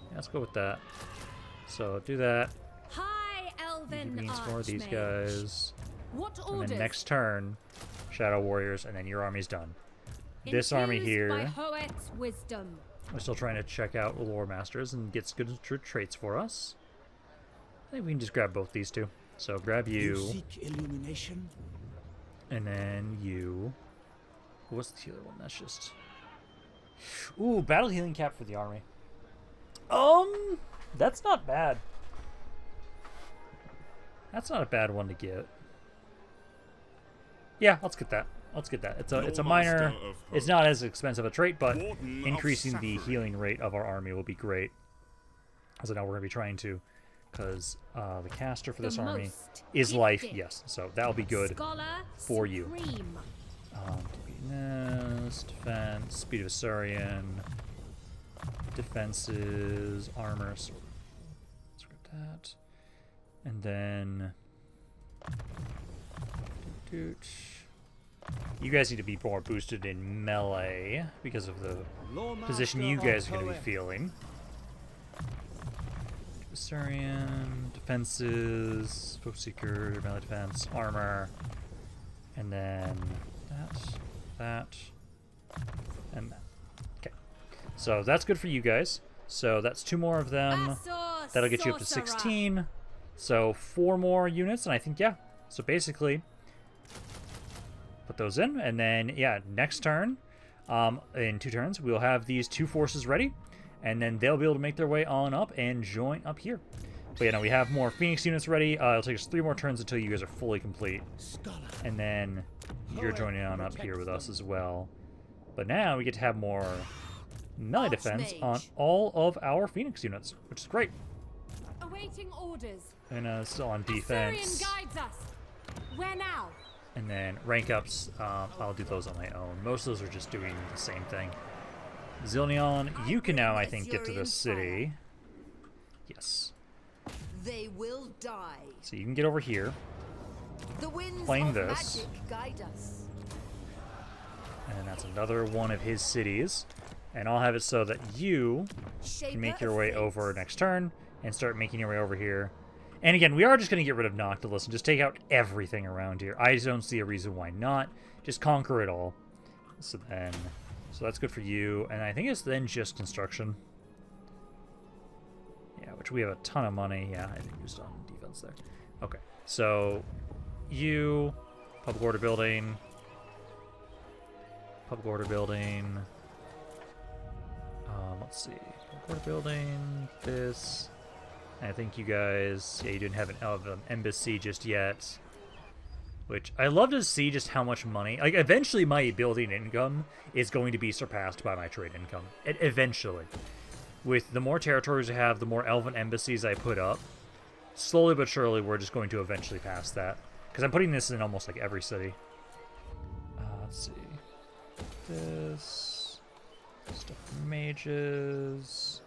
Yeah, let's go with that. So do that. High Elven Means more of these guys. What and orders? then next turn, Shadow Warriors, and then your army's done. This army Infused here, by Hoet's wisdom. we're still trying to check out Lore Masters and get good traits for us. I think we can just grab both these two. So grab you, seek illumination? and then you. What's the other one? That's just... Ooh, battle healing cap for the army. That's not bad. That's not a bad one to get. Yeah, let's get that. Let's get that. It's a minor. It's not as expensive a trait, but increasing the healing rate of our army will be great. So now we're gonna be trying to, because the caster for this army is life. Yes, so that'll be good for you. Defense, speed of Assyrian, defenses, armor. So let's grab that, and then. You guys need to be more boosted in melee because of the position you guys are going to be feeling. Assyrian, defenses, Folk Seeker, melee defense, armor, and then that, and that. Okay. So that's good for you guys. So that's 2 more of them. That'll get you up to 16. So 4 more units, and I think, yeah. So basically... Put those in, and then yeah, next turn, in 2 turns, we'll have these 2 forces ready, and then they'll be able to make their way on up and join up here. But yeah, no, we have more Phoenix units ready. It'll take us 3 more turns until you guys are fully complete, and then you're joining on up here with us as well. But now we get to have more melee defense on all of our Phoenix units, which is great. Awaiting orders. And still on defense. Guides us. Where now? And then rank ups, I'll do those on my own. Most of those are just doing the same thing. Zilnion, you can now, I think, get to the city. Yes. They will die. So you can get over here. The winds Playing of this. magic guide us. And then that's another one of his cities. And I'll have it so that you can make your way over next turn and start making your way over here. And again, we are just going to get rid of Noctilus and just take out everything around here. I just don't see a reason why not. Just conquer it all. So that's good for you. And I think it's then just construction. Yeah, which we have a ton of money. Yeah, I think used on defense there. Okay, so you, public order building. Public order building. Let's see. Public order building. This. And I think you guys. Yeah, you didn't have an embassy just yet. Which I love to see just how much money. Like, eventually, my building income is going to be surpassed by my trade income. Eventually, with the more territories I have, the more elven embassies I put up. Slowly but surely, we're just going to eventually pass that. Because I'm putting this in almost like every city. Let's see. This stuff for mages.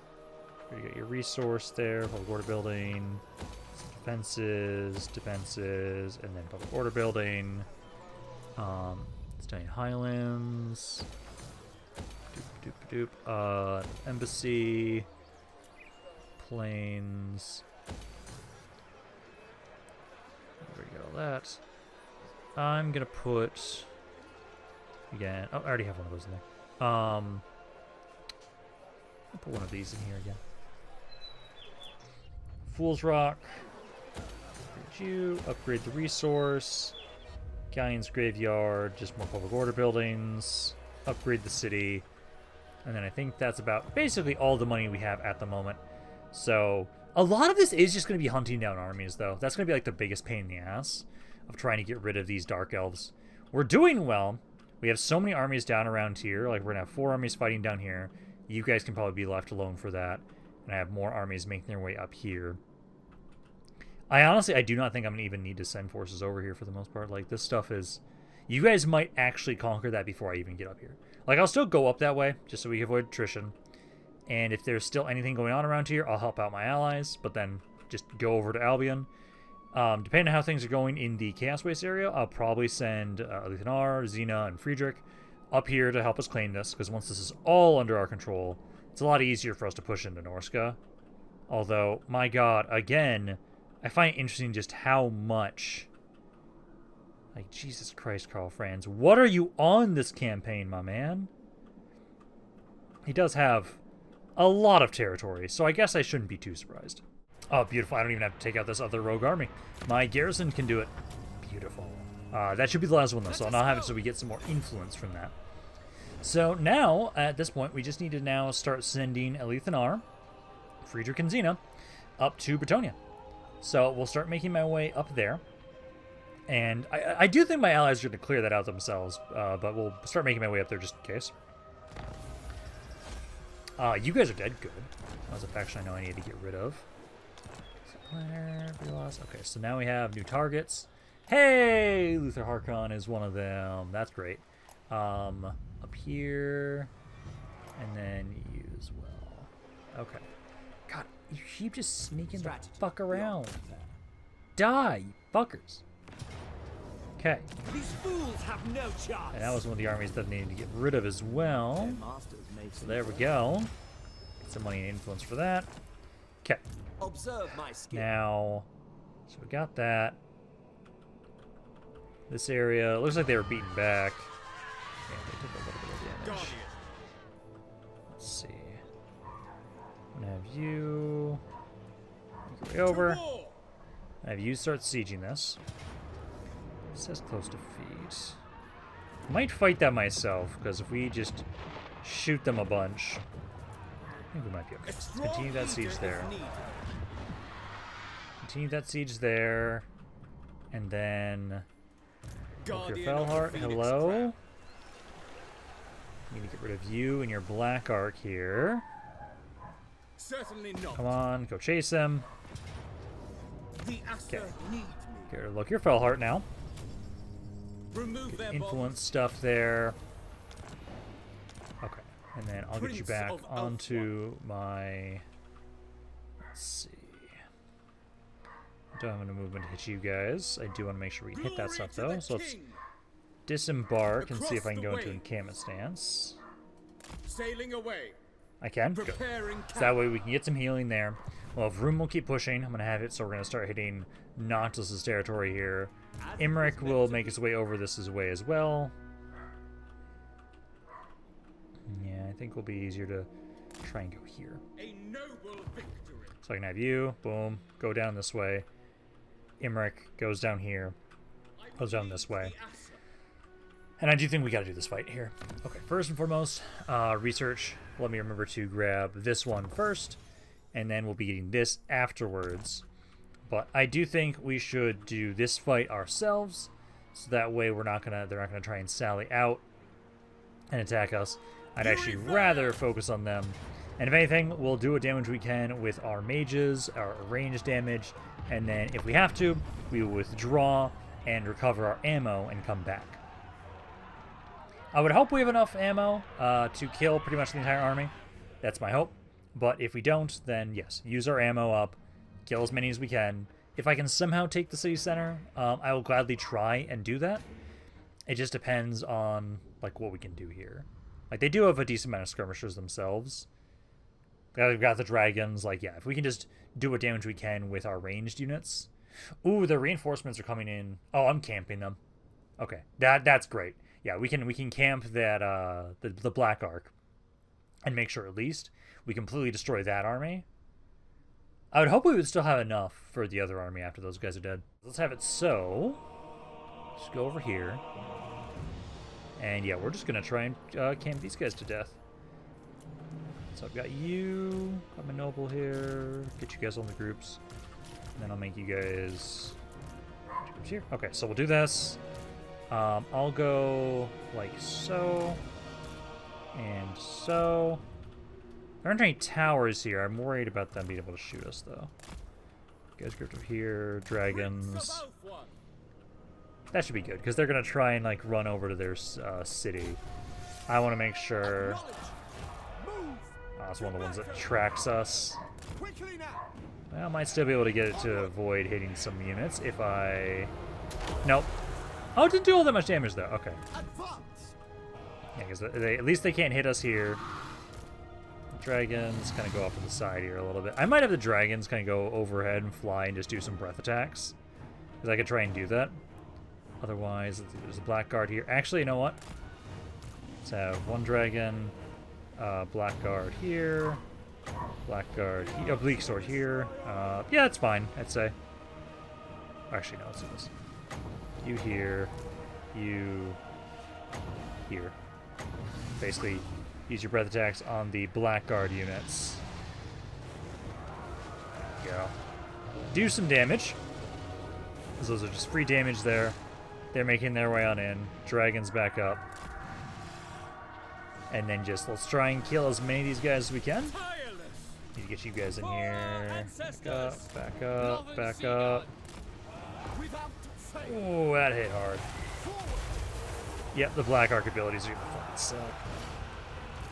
You got your resource there, public order building, defenses, and then public order building. Studying Highlands. Embassy. Plains. There we go. That. I'm gonna put. Again, oh, I already have one of those in there. I'll put one of these in here again. Fool's Rock. Upgrade you. Upgrade the resource. Galleon's Graveyard. Just more public order buildings. Upgrade the city. And then I think that's about basically all the money we have at the moment. So a lot of this is just going to be hunting down armies, though. That's going to be like the biggest pain in the ass of trying to get rid of these Dark Elves. We're doing well. We have so many armies down around here. Like, we're going to have 4 armies fighting down here. You guys can probably be left alone for that. And I have more armies making their way up here. I do not think I'm going to even need to send forces over here for the most part. Like, this stuff is... You guys might actually conquer that before I even get up here. Like, I'll still go up that way, just so we avoid attrition. And if there's still anything going on around here, I'll help out my allies. But then just go over to Albion. Depending on how things are going in the Chaos Waste area, I'll probably send Alith Anar, Xena, and Friedrich up here to help us claim this, because once this is all under our control, it's a lot easier for us to push into Norska. Although, my god, again, I find it interesting just how much... Like, Jesus Christ, Karl Franz, what are you on this campaign, my man? He does have a lot of territory, so I guess I shouldn't be too surprised. Oh, beautiful. I don't even have to take out this other rogue army. My garrison can do it. Beautiful. That should be the last one, though, so I'll now have it so we get some more influence from that. So now, at this point, we just need to now start sending Alith Anar, Friedrich, and Xena up to Bretonnia. So we'll start making my way up there. And I do think my allies are going to clear that out themselves, but we'll start making my way up there just in case. You guys are dead. Good. That was a faction I know I need to get rid of. Okay, so now we have new targets. Hey, Luther Harkon is one of them. That's great. Up here, and then you as well. Okay. God, you keep just sneaking the fuck around. Die, you fuckers. Okay. These fools have no chance. And that was one of the armies that I needed to get rid of as well. So there we go. Get some money and influence for that. Okay. Observe my skill. Now, so we got that. This area, looks like they were beaten back. Yeah, they took a little bit of damage. Let's see. I'm gonna have you make your way over. Have you start sieging this. It says close to feet. Might fight that myself, because if we just shoot them a bunch, I think we might be okay. Let's continue that siege there. Continue that siege there. And then... Your Felheart, hello? Need to get rid of you and your Black Ark here. Certainly not. Come on, go chase him. Okay. Here, look, your Felheart now. Remove their Influence stuff there. Okay, and then I'll get you back onto my... Let's see. I don't have enough movement to hit you guys. I do want to make sure we can hit that stuff, though. So let's disembark and see if Across I can the go into way. encampment stance. Sailing away. I can. Good. Preparing So that way we can get some healing there. Well, if room will keep pushing, I'm going to have it, so we're going to start hitting Nautilus' territory here. Imric will make his way over this way as well. Yeah, I think it'll be easier to try and go here. a noble victory. So I can have you, boom, go down this way. Imric goes down here, goes down this way. And I do think we got to do this fight here. Okay, first and foremost, research. Let me remember to grab this one first, and then we'll be getting this afterwards. But I do think we should do this fight ourselves, so that way they're not gonna try and sally out and attack us. I'd actually rather focus on them. And if anything, we'll do what damage we can with our mages, our ranged damage, and then if we have to, we will withdraw and recover our ammo and come back. I would hope we have enough ammo to kill pretty much the entire army. That's my hope. But if we don't, then yes, use our ammo up, kill as many as we can. If I can somehow take the city center, I will gladly try and do that. It just depends on like what we can do here. Like they do have a decent amount of skirmishers themselves. We've got the dragons. Like yeah, if we can just do what damage we can with our ranged units. Ooh, the reinforcements are coming in. Oh, I'm camping them. Okay, that's great. Yeah, we can camp that the Black Ark and make sure at least we completely destroy that army. I would hope we would still have enough for the other army after those guys are dead. Let's have it so. Just go over here. And yeah, we're just going to try and camp these guys to death. So I've got you, got my noble here, get you guys on the groups. And then I'll make you guys groups here. Okay, so we'll do this. I'll go like so. And so. There aren't any towers here. I'm worried about them being able to shoot us, though. You guys grouped up here. Dragons. That should be good, because they're going to try and, like, run over to their city. I want to make sure... it's one of the ones that tracks us. Well, I might still be able to get it to avoid hitting some units if I... Nope. Oh, it didn't do all that much damage, though. Okay. Yeah, because at least they can't hit us here. Dragons kind of go off to the side here a little bit. I might have the dragons kind of go overhead and fly and just do some breath attacks. Because I could try and do that. Otherwise, there's a black guard here. Actually, you know what? Let's have one dragon, black guard here, black guard, oblique sword here. Yeah, it's fine, I'd say. Actually, no, let's do this. You here, you here. Basically, use your breath attacks on the black guard units. There you go. Do some damage. Because those are just free damage there. They're making their way on in. Dragons back up. And then just let's try and kill as many of these guys as we can. Need to get you guys in here. Back up, back up, back up. Oh, that hit hard. Yep, the Black Arc abilities are gonna fucking suck.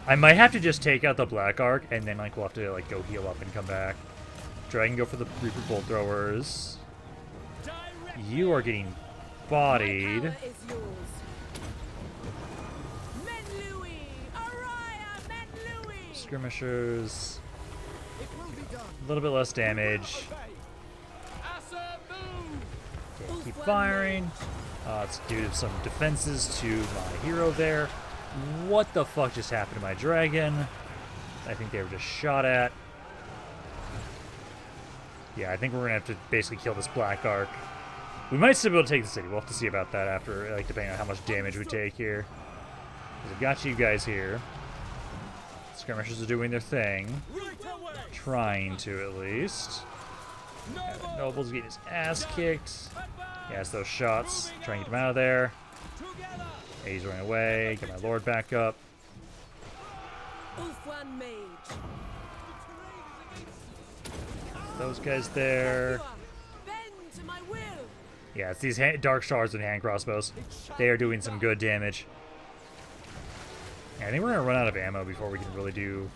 I might have to just take out the Black Arc and then like we'll have to like go heal up and come back. Dragon go for the Reaper Bolt throwers. You are getting bodied. Skirmishers. A little bit less damage. Okay, keep firing. Let's do some defenses to my hero there. What the fuck just happened to my dragon? I think they were just shot at. Yeah, I think we're gonna have to basically kill this Black Arc. We might still be able to take the city. We'll have to see about that after, like, depending on how much damage we take here. Because I've got you guys here. Skirmishers are doing their thing. Trying to, at least. Noble's getting his ass kicked. He has those shots. Trying to get him out of there. Yeah, he's running away. Get my lord back up. Those guys there. Yeah, it's these dark shards and hand crossbows. They are doing some good damage. Yeah, I think we're going to run out of ammo before we can really do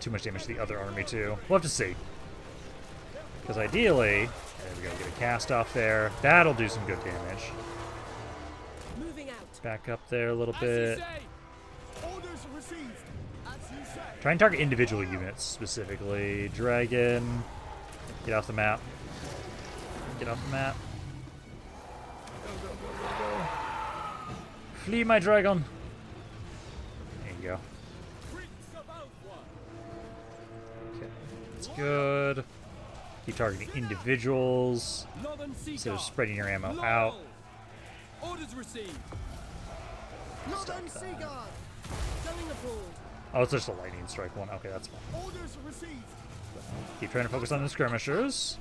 too much damage to the other army, too. We'll have to see. Because ideally, there we go, get a cast off there. That'll do some good damage. Back up there a little As you bit. say. Orders received. As you say. Try and target individual units specifically. Dragon. Get off the map. Get off the map. Go, go, go, go, go. Flee, my dragon. There you go. Okay, that's good. Keep targeting individuals instead of spreading your ammo out. Orders received. Northern Sea Guard. Going abroad. Oh, it's just a lightning strike one. Okay, that's fine. Orders received. Keep trying to focus on the skirmishers.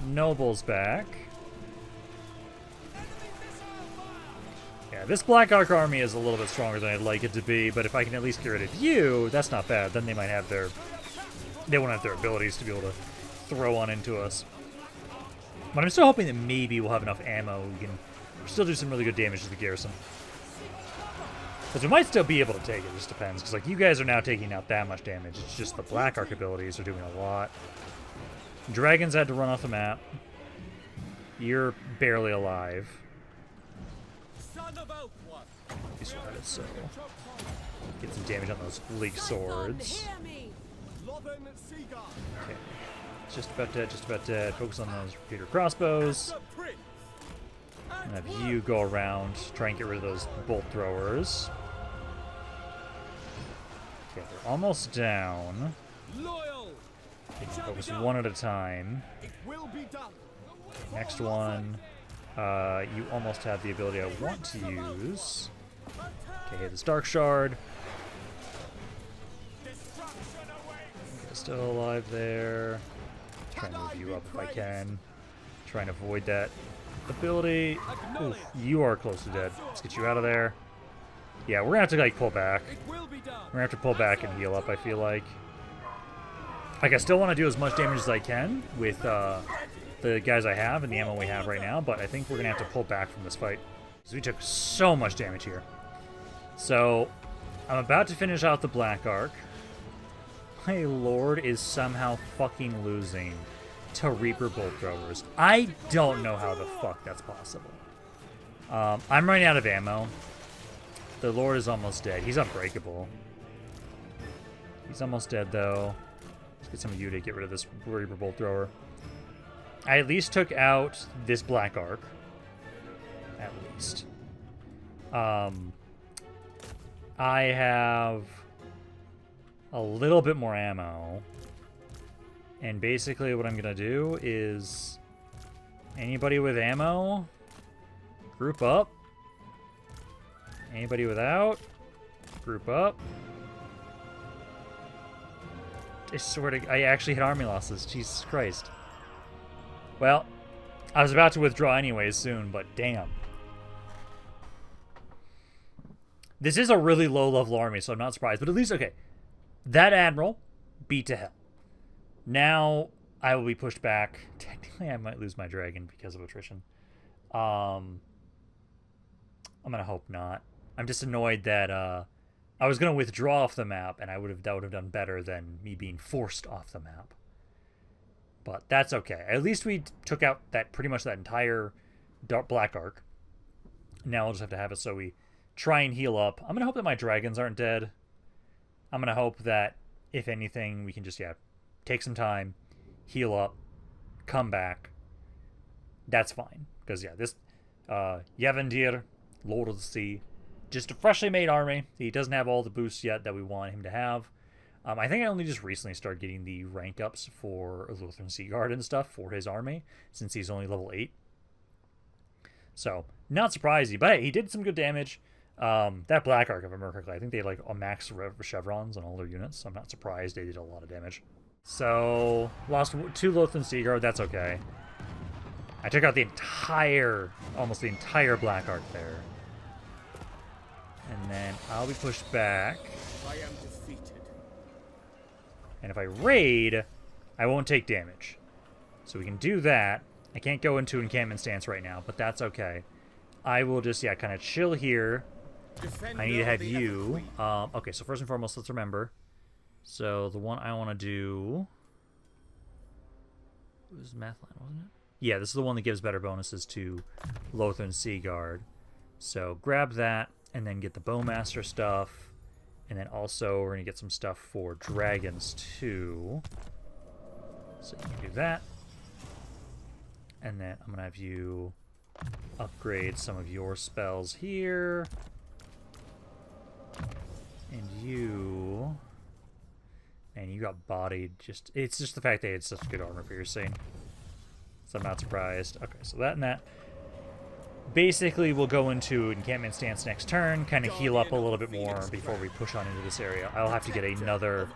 Nobles back. Yeah, this Black Ark army is a little bit stronger than I'd like it to be, but if I can at least get rid of you, that's not bad. Then they might have their... They won't have their abilities to be able to throw on into us. But I'm still hoping that maybe we'll have enough ammo. We can still do some really good damage to the garrison. But we might still be able to take it. It just depends. Because, like, you guys are now taking out that much damage. It's just the Black Ark abilities are doing a lot. Dragons had to run off the map. You're barely alive. Son of Elf one. You survived, so get some damage on those bleak swords. Hear me. Northern Sea Guard. Okay, just about dead. Just about dead. Focus on those repeater crossbows. The print. And have you go around, try and get rid of those bolt throwers. Okay, they're almost down. Loyal. You can focus one at a time. It will be done. Next one, you almost have the ability I want to use. Okay, the Dark Shard. Okay, still alive there. Try and move you up if I can. Try and avoid that ability. Oof, you are close to dead. Let's get you out of there. Yeah, we're gonna have to like pull back. It will be done. We're gonna have to pull back and heal up, I feel like. Like, I still want to do as much damage as I can with the guys I have and the ammo we have right now, but I think we're gonna have to pull back from this fight. Because we took so much damage here. So, I'm about to finish out the Black Ark. My lord is somehow fucking losing to Reaper Bolt Throwers. I don't know how the fuck that's possible. I'm running out of ammo. The lord is almost dead. He's unbreakable. He's almost dead, though. Let's get some of you to get rid of this Reaper Bolt Thrower. I at least took out this Black Ark. At least. I have a little bit more ammo. And basically what I'm going to do is... Anybody with ammo? Group up. Anybody without? Group up. I swear to... I actually hit army losses. Jesus Christ. Well, I was about to withdraw anyways soon, but damn. This is a really low-level army, so I'm not surprised. But at least, okay, that admiral beat to hell. Now I will be pushed back. Technically, I might lose my dragon because of attrition. I'm gonna hope not. I'm just annoyed that I was gonna withdraw off the map, and that would have done better than me being forced off the map. But that's okay. At least we took out that pretty much that entire Black Ark. Now we'll just have to have it so we try and heal up. I'm gonna hope that my dragons aren't dead. I'm gonna hope that if anything, we can just take some time, heal up, come back. That's fine. Because, yeah, this Yavendir, Lord of the Sea, just a freshly made army. He doesn't have all the boosts yet that we want him to have. I think I only just recently started getting the rank ups for Lutheran Sea Guard and stuff for his army, since he's only level 8. So, not surprising. But hey, he did some good damage. That Black Ark, if I remember correctly, I think they had like a max chevrons on all their units, so I'm not surprised they did a lot of damage. So, lost 2 Lutheran Sea Guard, that's okay. I took out almost the entire Black Ark there. And then I'll be pushed back. I am defeated. And if I raid, I won't take damage. So we can do that. I can't go into encampment stance right now, but that's okay. I will just, kind of chill here. Defender I need to have of the you. Evergreen. Okay, so first and foremost, let's remember. So the one I want to do... It was Mathline, wasn't it? Yeah, this is the one that gives better bonuses to Lutheran Sea Guard. So grab that, and then get the Bowmaster stuff. And then also, we're going to get some stuff for dragons, too. So you can do that. And then I'm going to have you upgrade some of your spells here. And you... Man, you got bodied. It's just the fact that it's such good armor piercing. So I'm not surprised. Okay, so that and that. Basically, we'll go into encampment stance next turn, kind of heal up a little bit more before we push on into this area. I'll have to get another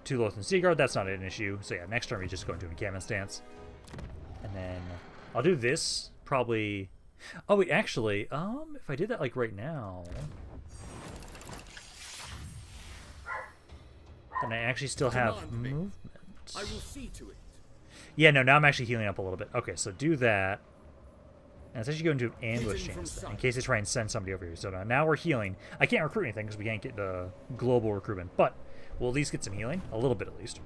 2 Loath and Seaguard. That's not an issue. So yeah, next turn we just go into encampment stance. And then I'll do this probably... Oh, wait, actually, if I did that like right now... Then I actually still have movement. I will see to it. Yeah, no, now I'm actually healing up a little bit. Okay, so do that. And let's actually go into an ambush chance then, in case they try and send somebody over here. So now we're healing. I can't recruit anything because we can't get the global recruitment, but we'll at least get some healing. A little bit at least.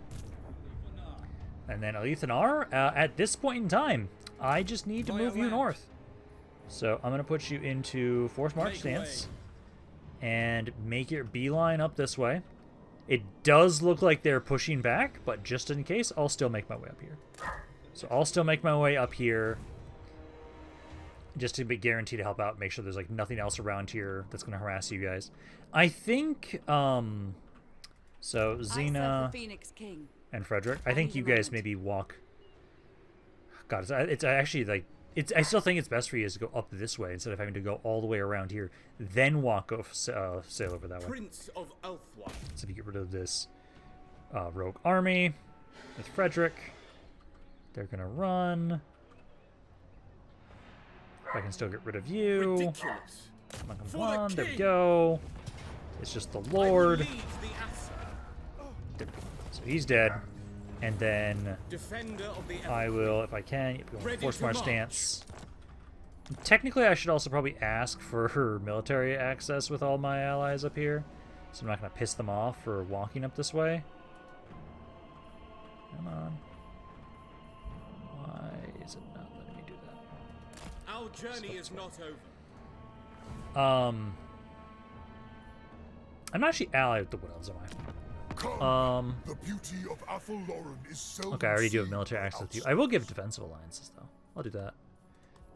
And then Alith Anar, at this point in time, I just need to move you north. So I'm going to put you into Force March stance. And make your beeline up this way. It does look like they're pushing back, but just in case, I'll still make my way up here. So I'll still make my way up here just to be guaranteed to help out, make sure there's like nothing else around here that's going to harass you guys. I think, so Xena and Frederick, I think you guys maybe walk... God, it's actually like... I still think it's best for you to go up this way instead of having to go all the way around here, then sail over that way. Prince of Elfwine. So if you get rid of this rogue army with Frederick, they're gonna run. I can still get rid of you. Ridiculous. Come on, there we go. It's just the Lord. So he's dead. And then I will, if I can, force my stance. Technically, I should also probably ask for her military access with all my allies up here. So I'm not going to piss them off for walking up this way. Come on. Why is it not letting me do that? Our journey is not over. I'm not actually allied with the Wilds, am I? The beauty of Athelloren is seldom Okay, I already do have seen military access with you. outside. I will give defensive alliances, though. I'll do that.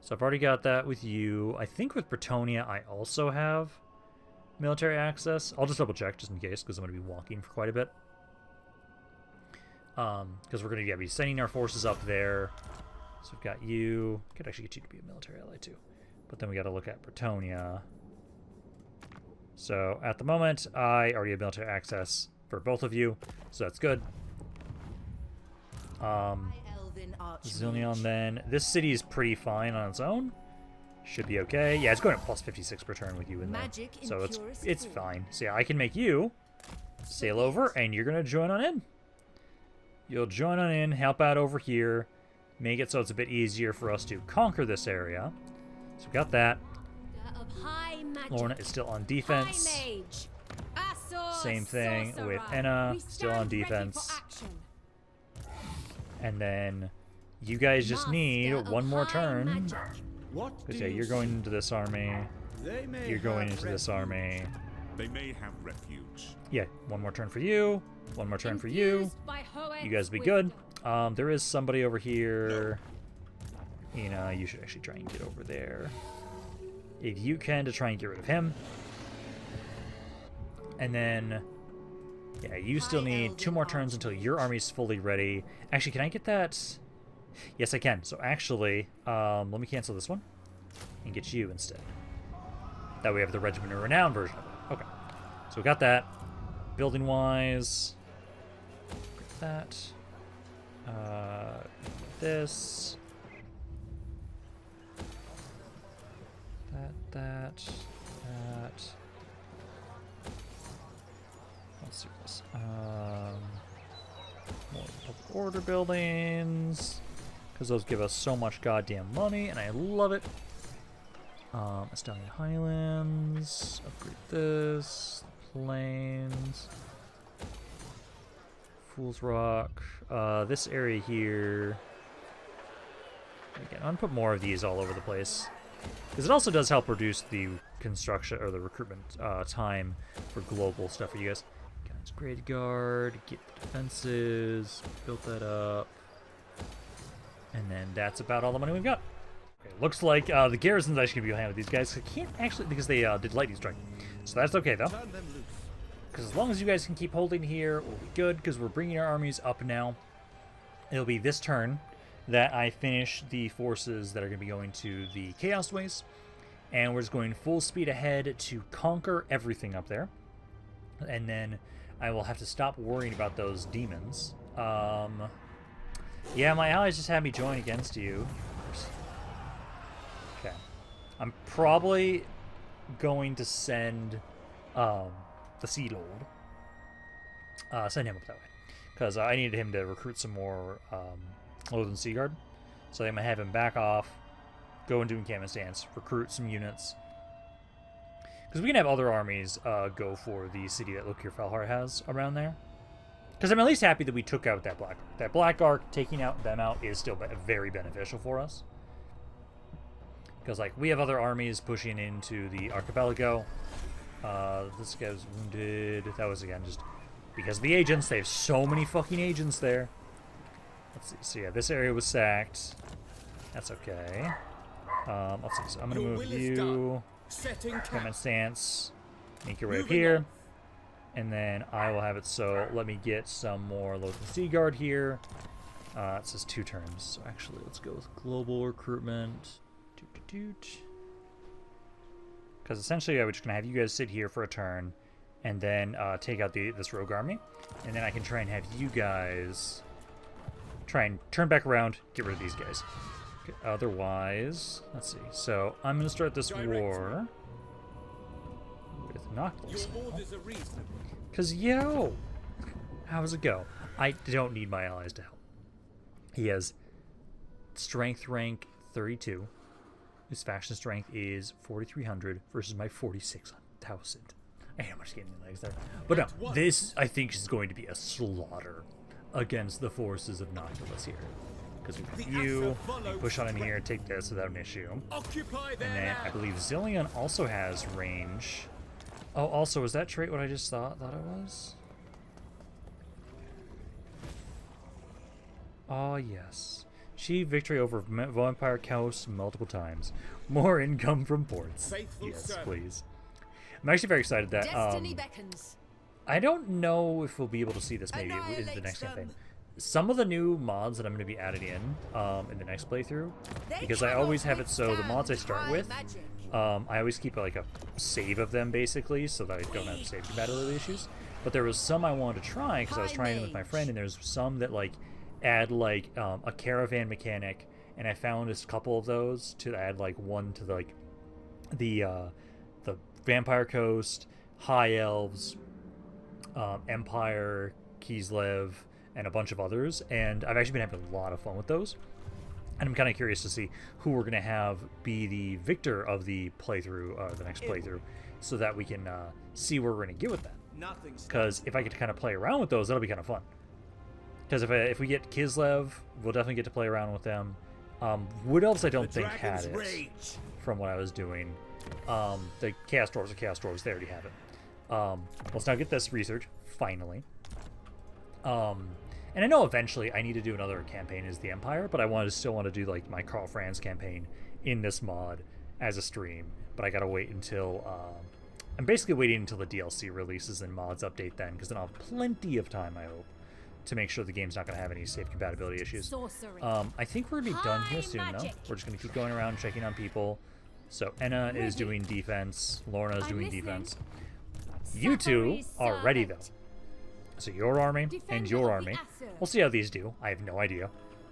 So I've already got that with you. I think with Bretonia, I also have military access. I'll just double check just in case, because I'm going to be walking for quite a bit. Because we're going to be sending our forces up there. So we've got you. Could actually get you to be a military ally, too. But then we got to look at Bretonia. So at the moment, I already have military access for both of you, so that's good. Zilnion then. This city is pretty fine on its own. Should be okay. Yeah, it's going at plus 56 per turn with you in there. So it's fine. So yeah, I can make you sail over, and you're going to join on in. You'll join on in, help out over here, make it so it's a bit easier for us to conquer this area. So we got that. Lorna is still on defense. Same thing with Enna, still on defense. And then you guys just need one more turn. Because yeah, you're going into this army. You're going into this army. They may have refuge. Yeah, one more turn for you. One more turn for you. You guys be good. There is somebody over here. You know, you should actually try and get over there. If you can, to try and get rid of him. And then, yeah, you still need 2 more turns until your army's fully ready. Actually, can I get that? Yes, I can. So actually, let me cancel this one and get you instead. That way we have the Regiment of Renown version of it. Okay. So we got that. Building-wise, that. This. That. Let's do this. More public order buildings, because those give us so much goddamn money, and I love it. Estonian Highlands. Upgrade this. Plains. Fool's Rock. This area here. Again, I'm gonna put more of these all over the place. Because it also does help reduce the construction or the recruitment time for global stuff for you guys. Guys, grade guard, get the defenses, build that up. And then that's about all the money we've got. Okay, looks like the garrison's actually going to be behind with these guys. I can't actually, because they did lightning strike. So that's okay, though. Turn them loose. Because as long as you guys can keep holding here, we'll be good, because we're bringing our armies up now. It'll be this turn that I finish the forces that are going to be going to the Chaos Ways. And we're just going full speed ahead to conquer everything up there. And then I will have to stop worrying about those demons. Yeah, my allies just had me join against you. Okay. I'm probably going to send the Sea Lord. Send him up that way. Because I needed him to recruit some more Loathen Sea Guard. So I'm going to have him back off, go and do encampment stance, recruit some units. Because we can have other armies go for the city that Lokir Falhar has around there. Because I'm at least happy that we took out that Black Ark. That Black Ark, taking them out is still very beneficial for us. Because, like, we have other armies pushing into the archipelago. This guy's wounded. That was, again, just because of the agents. They have so many fucking agents there. Let's see. So, yeah, this area was sacked. That's okay. Let's see. So I'm going to move you. Encampment stance. Make your way up here. And then I will have it so let me get some more local Sea Guard here. It says 2 turns. So actually, let's go with global recruitment. Because essentially, I was just going to have you guys sit here for a turn. And then take out this rogue army. And then I can try and have you guys try and turn back around, get rid of these guys. Okay, otherwise, let's see. So I'm going to start this war with Noctis. Because, yo, how's it go? I don't need my allies to help. He has strength rank 32. His faction strength is 4,300 versus my 46,000. I am just getting the legs there. But no, this, I think, is going to be a slaughter against the forces of Noctis here. Because we've got you push on in here, take this without an issue. And then I believe Zillion also has range. Oh, also, was that trait what I just thought it was? Oh, yes. Achieve victory over vampire coast multiple times. More income from ports. Yes, please. I'm actually very excited that I don't know if we'll be able to see this maybe in the next campaign. Some of the new mods that I'm going to be adding in the next playthrough, because I always have it so the mods I start with, I always keep like a save of them basically, so that I don't have save compatibility issues. But there was some I wanted to try because I was trying them with my friend, and there's some that like add like a caravan mechanic, and I found a couple of those to add like one to like the Vampire Coast, High Elves, Empire, Kislev, and a bunch of others, and I've actually been having a lot of fun with those. And I'm kind of curious to see who we're going to have be the victor of the playthrough, the next playthrough, so that we can see where we're going to get with that. Because if I get to kind of play around with those, that'll be kind of fun. Because if we get Kislev, we'll definitely get to play around with them. Wood Elves I don't think had it, from what I was doing. The Chaos Dwarves are Chaos Dwarves, they already have it. Let's now get this research, finally. And I know eventually I need to do another campaign as the Empire, but I still want to do like my Karl Franz campaign in this mod as a stream. But I gotta wait until I'm basically waiting until the DLC releases and mods update then, because then I'll have plenty of time, I hope, to make sure the game's not gonna have any safe compatibility issues. I think we're gonna be done here soon though. We're just gonna keep going around checking on people. So Enna is doing defense, Lorna is doing defense. You two are ready though. So your army and your army. We'll see how these do. I have no idea.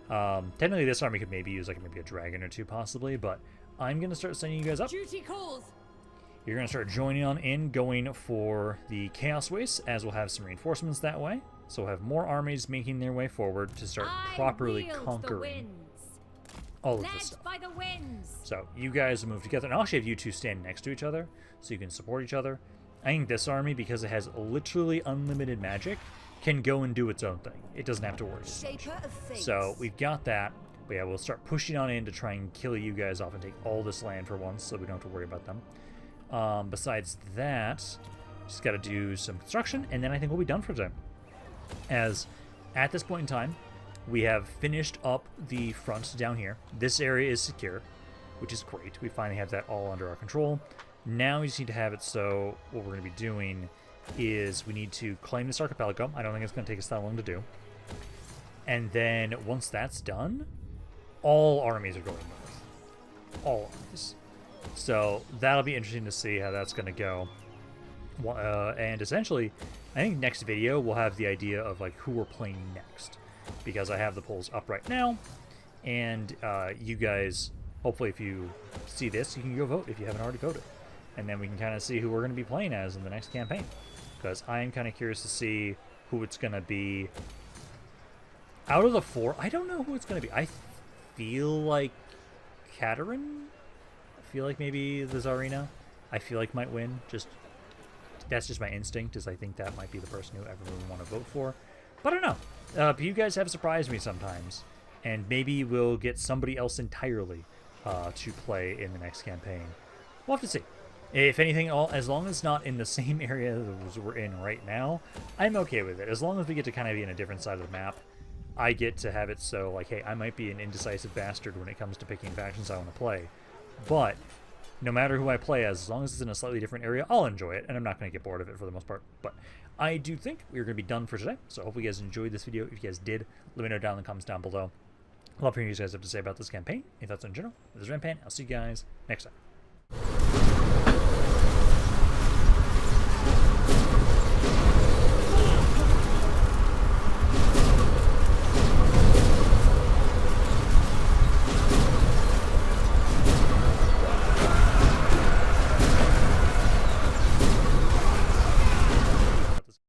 Technically, this army could maybe use like maybe a dragon or two, possibly. But I'm gonna start sending you guys up. You're gonna start joining on in, going for the Chaos Waste, as we'll have some reinforcements that way. So we'll have more armies making their way forward to start properly conquering all of this stuff. So you guys will move together, and I'll actually have you two stand next to each other so you can support each other. I think this army, because it has literally unlimited magic, can go and do its own thing. It doesn't have to worry as much. So we've got that. But yeah, we'll start pushing on in to try and kill you guys off and take all this land for once, so we don't have to worry about them. Besides that, just got to do some construction, and then I think we'll be done for today. As at this point in time, we have finished up the front down here. This area is secure, which is great. We finally have that all under our control. Now we just need to have it so what we're going to be doing is we need to claim this archipelago. I don't think it's going to take us that long to do. And then once that's done, all armies are going north. All armies. So that'll be interesting to see how that's going to go. And essentially, I think next video we'll have the idea of like who we're playing next, because I have the polls up right now, and you guys, hopefully if you see this, you can go vote if you haven't already voted, and then we can kind of see who we're going to be playing as in the next campaign, because I am kind of curious to see who it's going to be. Out of the 4, I don't know who it's going to be. I feel like Katerin. I feel like maybe the Tsarina. I feel like might win. That's just my instinct, is I think that might be the person who everyone would want to vote for. But I don't know. But you guys have surprised me sometimes, and maybe we'll get somebody else entirely to play in the next campaign. We'll have to see. If anything, as long as it's not in the same area as we're in right now, I'm okay with it. As long as we get to kind of be in a different side of the map, I get to have it so, like, hey, I might be an indecisive bastard when it comes to picking factions I want to play. But no matter who I play as long as it's in a slightly different area, I'll enjoy it, and I'm not going to get bored of it for the most part. But I do think we're going to be done for today, so hopefully you guys enjoyed this video. If you guys did, let me know down in the comments down below. I'd love hearing what you guys have to say about this campaign, if that's in general. This is Rampaned. I'll see you guys next time.